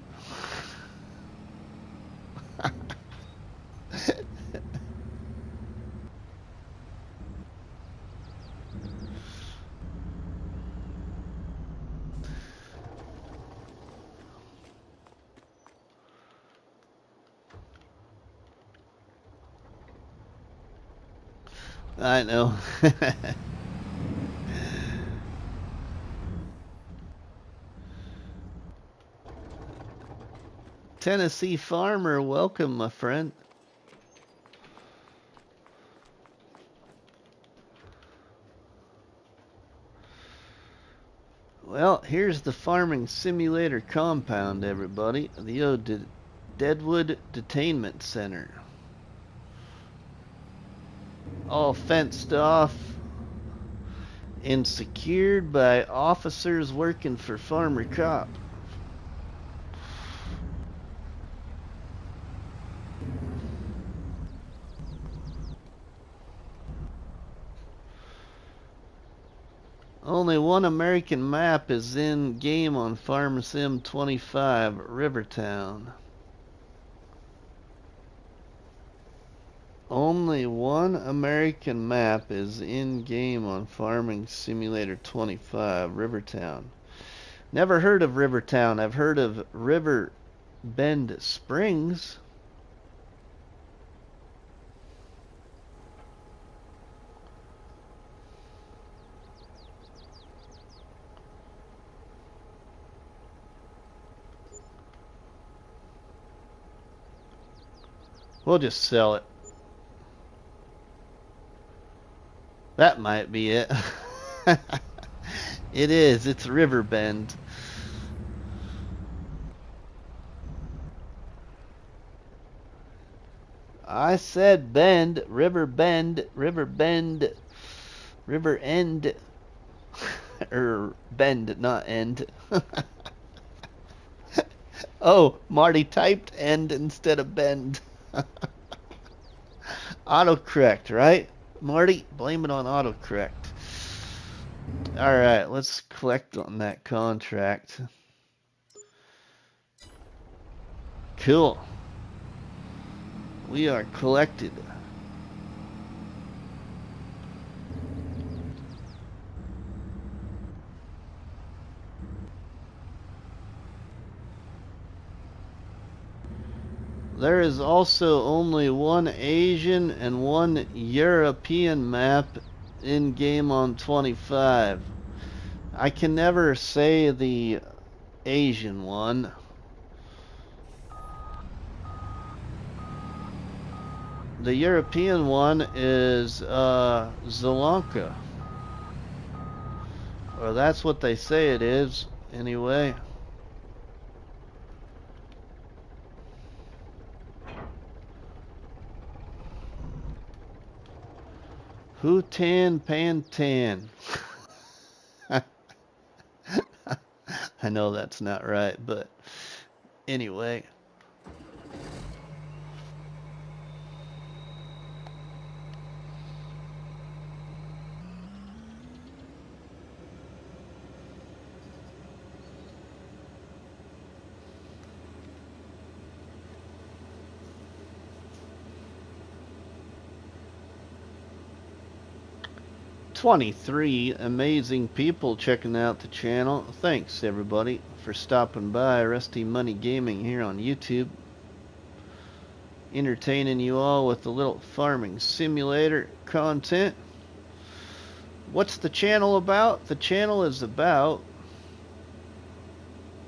I know. Tennessee farmer, welcome, my friend. Well, here's the farming simulator compound, everybody. The Deadwood Detainment Center. All fenced off and secured by officers working for Farmer Cop. Only one American map is in game on Farm Sim 25, Rivertown. Only one American map is in game on Farming Simulator 25, Rivertown. Never heard of Rivertown. I've heard of River Bend Springs. We'll just sell it. That might be it. It is. It's River Bend. I said bend, river bend, river bend, river end. Or bend, not end. Oh, Marty typed end instead of bend. Autocorrect, right? Marty, blame it on autocorrect. Alright, let's collect on that contract. Cool. We are collected. There is also only one Asian and one European map in game on 25. I can never say the Asian one. The European one is Zelanka. Or that's what they say it is, anyway. Hootan Pantan. I know that's not right, but anyway. 23 amazing people checking out the channel. Thanks everybody for stopping by. Rusty Money Gaming here on YouTube, entertaining you all with a little farming simulator content. What's the channel about? The channel is about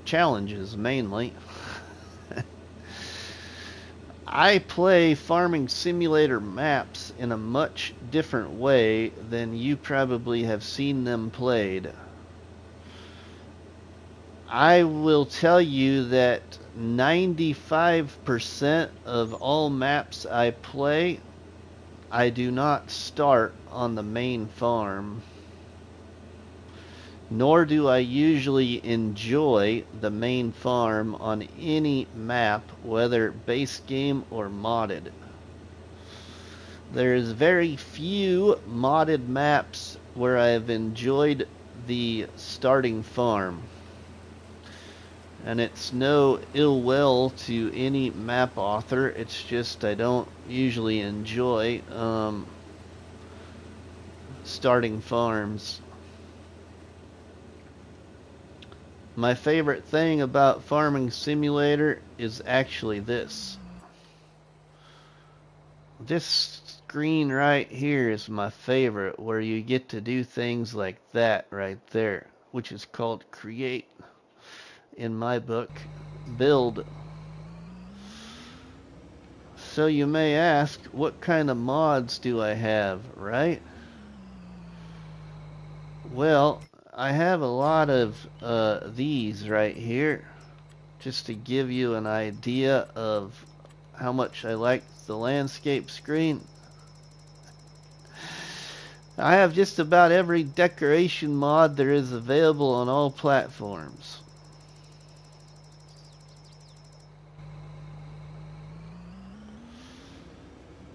challenges mainly. I play farming simulator maps in a much different way than you probably have seen them played. I will tell you that 95% of all maps I play, I do not start on the main farm. Nor do I usually enjoy the main farm on any map, whether base game or modded. There's very few modded maps where I've enjoyed the starting farm. And it's no ill will to any map author, it's just I don't usually enjoy starting farms. My favorite thing about Farming Simulator is actually this. This screen right here is my favorite, where you get to do things like that right there, which is called create in my book, build. So you may ask, what kind of mods do I have, right? Well, I have a lot of these right here, just to give you an idea of how much I like the landscape screen. I have just about every decoration mod there is available on all platforms.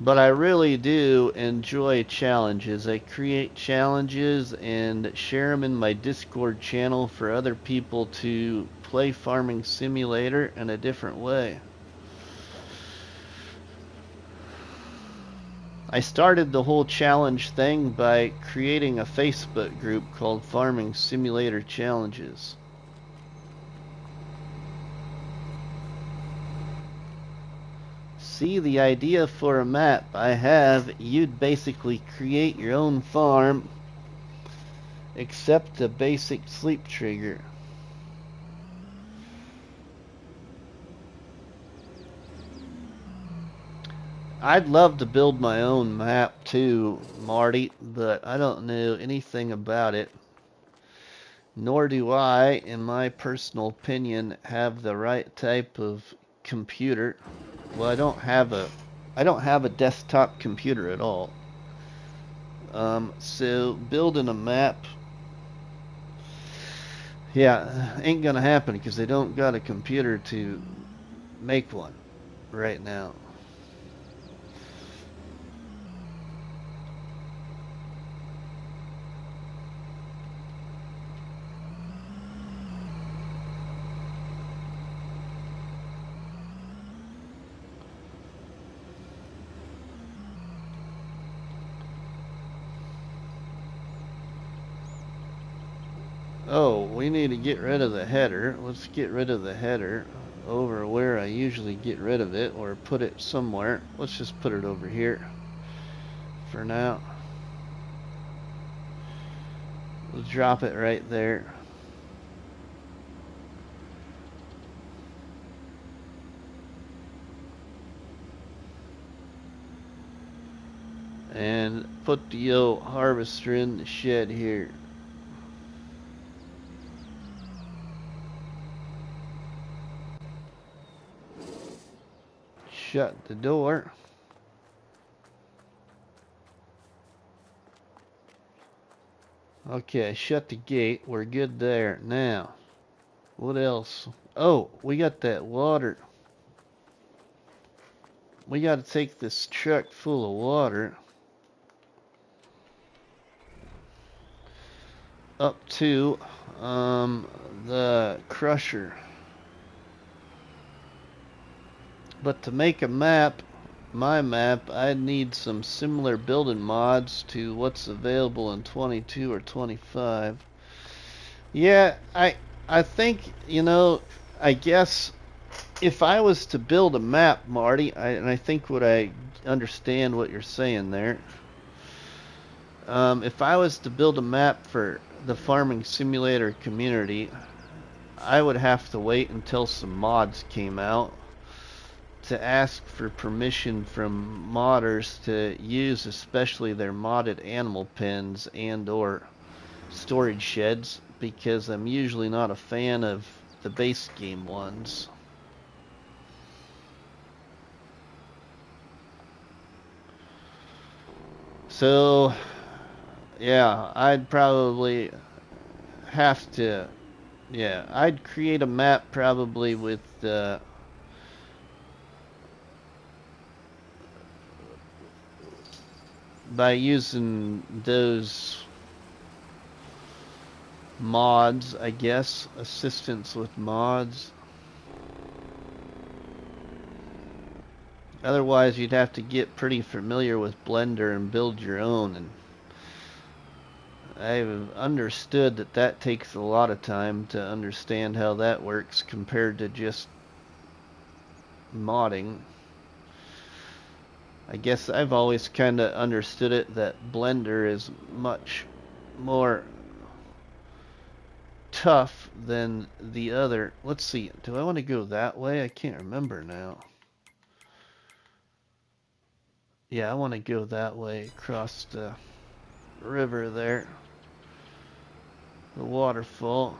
But I really do enjoy challenges. I create challenges and share them in my Discord channel for other people to play Farming Simulator in a different way. I started the whole challenge thing by creating a Facebook group called Farming Simulator Challenges. See, the idea for a map I have, you'd basically create your own farm, except a basic sleep trigger. I'd love to build my own map too, Marty, but I don't know anything about it. Nor do I, in my personal opinion, have the right type of computer. Well, I don't have a desktop computer at all. So building a map, yeah, ain't gonna happen because they don't got a computer to make one right now. Oh, we need to get rid of the header. Let's get rid of the header over where I usually get rid of it, or put it somewhere. Let's just put it over here for now. We'll drop it right there. And put the old harvester in the shed here. Shut the door. Okay, shut the gate. We're good there. Now, what else? Oh, we got that water. We got to take this truck full of water up to the crusher. But to make a map, my map, I'd need some similar building mods to what's available in 22 or 25. Yeah, I think, I guess if I was to build a map, Marty, and I think I understand what you're saying there. If I was to build a map for the farming simulator community, I would have to wait until some mods came out to ask for permission from modders to use especially their modded animal pens and or storage sheds, because I'm usually not a fan of the base game ones. So yeah, I'd probably have to, yeah, I'd create a map probably with by using those mods, I guess, assistance with mods. Otherwise, you'd have to get pretty familiar with Blender and build your own, and I've understood that that takes a lot of time to understand how that works compared to just modding. I guess I've always kind of understood it that Blender is much more tough than the other. Let's see, do I want to go that way? I can't remember now. Yeah, I want to go that way across the river there. The waterfall.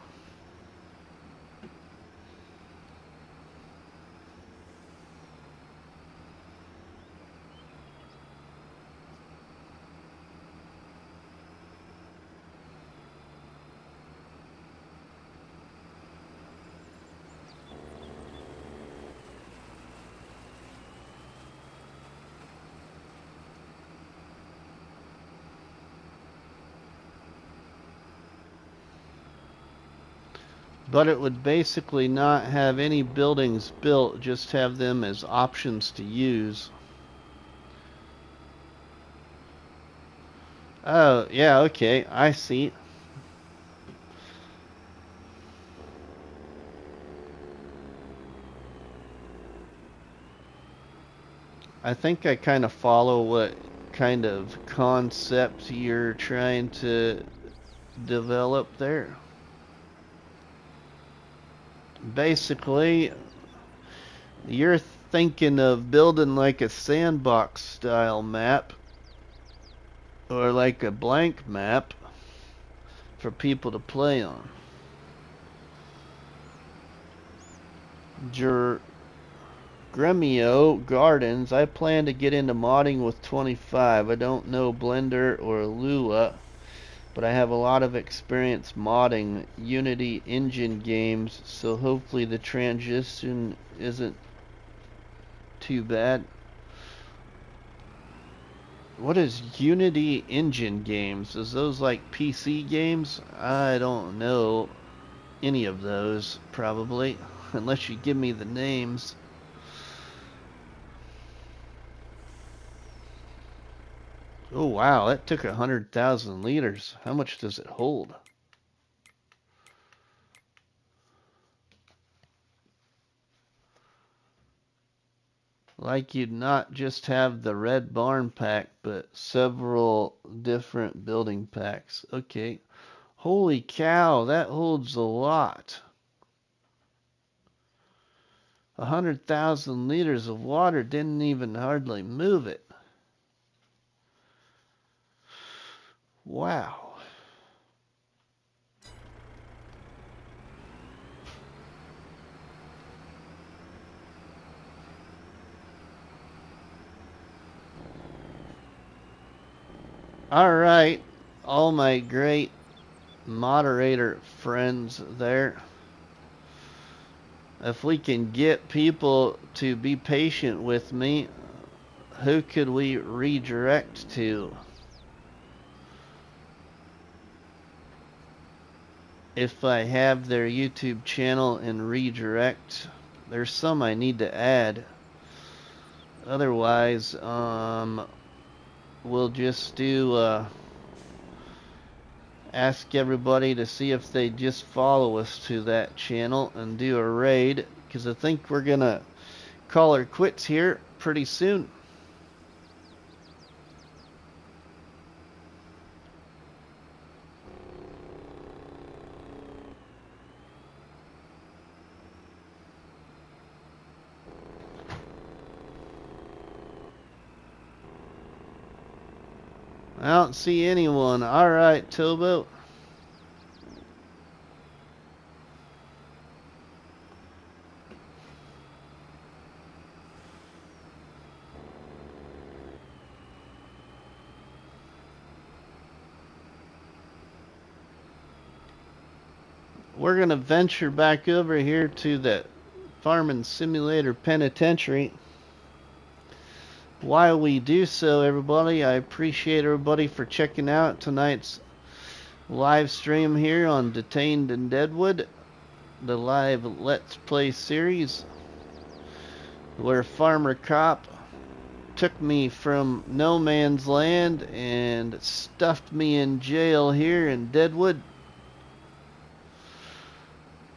But it would basically not have any buildings built, just have them as options to use. Oh, yeah, okay, I see. I think I kind of follow what kind of concept you're trying to develop there. Basically, you're thinking of building like a sandbox style map or like a blank map for people to play on. Gremio Gardens, I plan to get into modding with 25. I don't know Blender or Lua, but I have a lot of experience modding Unity engine games, so hopefully the transition isn't too bad. What is Unity engine games? Is those like PC games? I don't know any of those, probably, unless you give me the names. Oh wow, that took 100,000 liters. How much does it hold? Like you'd not just have the red barn pack, but several different building packs. Okay. Holy cow, that holds a lot. 100,000 liters of water didn't even hardly move it. Wow. Alright, all my great moderator friends there. If we can get people to be patient with me, who could we redirect to? If I have their YouTube channel and redirect, there's some I need to add. Otherwise, we'll just do ask everybody to see if they just follow us to that channel and do a raid, because I think we're gonna call her quits here pretty soon. I don't see anyone. Alright, Tobo. We're going to venture back over here to the Farming Simulator Penitentiary. While we do so, everybody, I appreciate everybody for checking out tonight's live stream here on Detained in Deadwood, the live Let's Play series, where Farmer Cop took me from no man's land and stuffed me in jail here in Deadwood.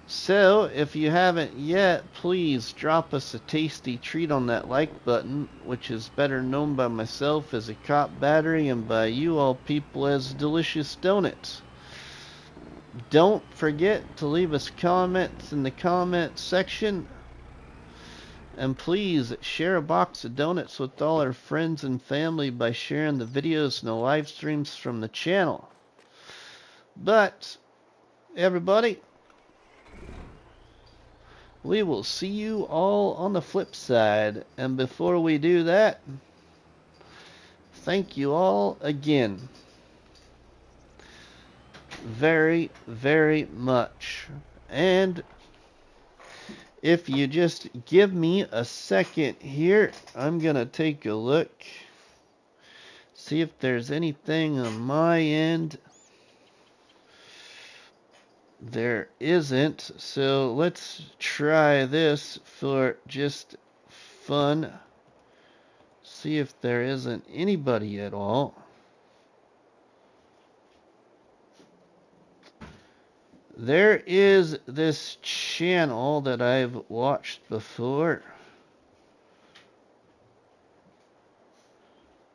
So, if you haven't yet, please drop us a tasty treat on that like button, which is better known by myself as a cop battery and by you all people as delicious donuts. Don't forget to leave us comments in the comment section, and please share a box of donuts with all our friends and family by sharing the videos and the live streams from the channel. But, everybody, we will see you all on the flip side. And before we do that, thank you all again very, very much. And if you just give me a second here, I'm going to take a look, see if there's anything on my end. There isn't, so let's try this for just fun. See if there isn't anybody at all. There is this channel that I've watched before.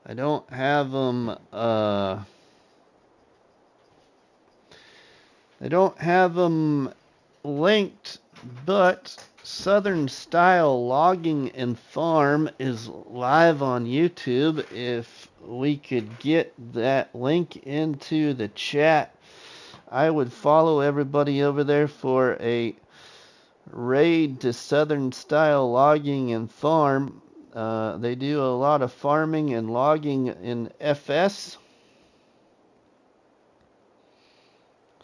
I don't have them, linked, but Southern Style Logging and Farm is live on YouTube. If we could get that link into the chat, I would follow everybody over there for a raid to Southern Style Logging and Farm. They do a lot of farming and logging in FS.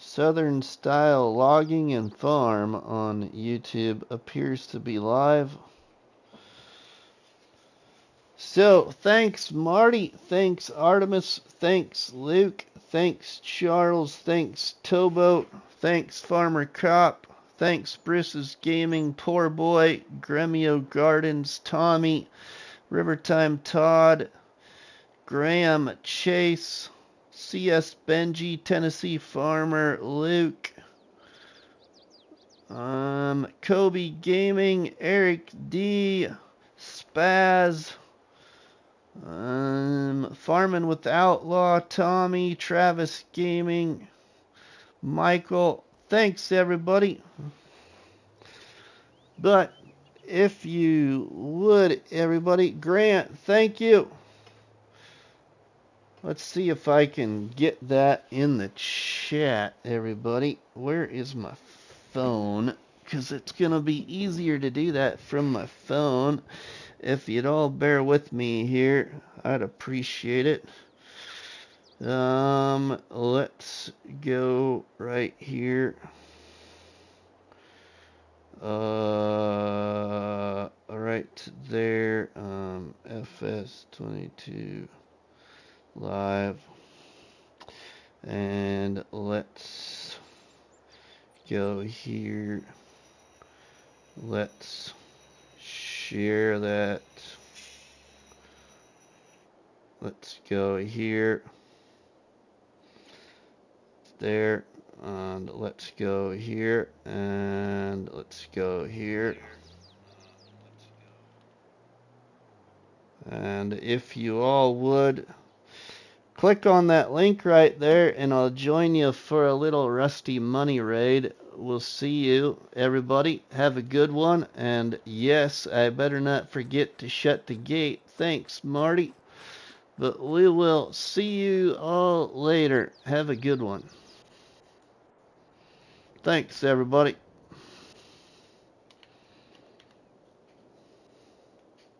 Southern Style Logging and Farm on YouTube appears to be live. So, thanks Marty, thanks Artemis, thanks Luke, thanks Charles, thanks Tobo, thanks Farmer Cop, thanks Bruce's Gaming, Poor Boy, Gremio Gardens, Tommy, Rivertime Todd, Graham Chase, CS Benji, Tennessee Farmer, Luke, Kobe Gaming, Eric D, Spaz, Farming with Outlaw, Tommy, Travis Gaming, Michael. Thanks everybody. But if you would, everybody, Grant, thank you. Let's see if I can get that in the chat, everybody. Where is my phone? Because it's going to be easier to do that from my phone. If you'd all bear with me here, I'd appreciate it. Let's go right here. Right there. FS22 live. And let's go here. Let's share that. let's go here. There. And let's go here. And let's go here. And if you all would, click on that link right there, and I'll join you for a little Rusty Money raid. We'll see you, everybody. Have a good one. And yes, I better not forget to shut the gate. Thanks, Marty. But we will see you all later. Have a good one. Thanks, everybody.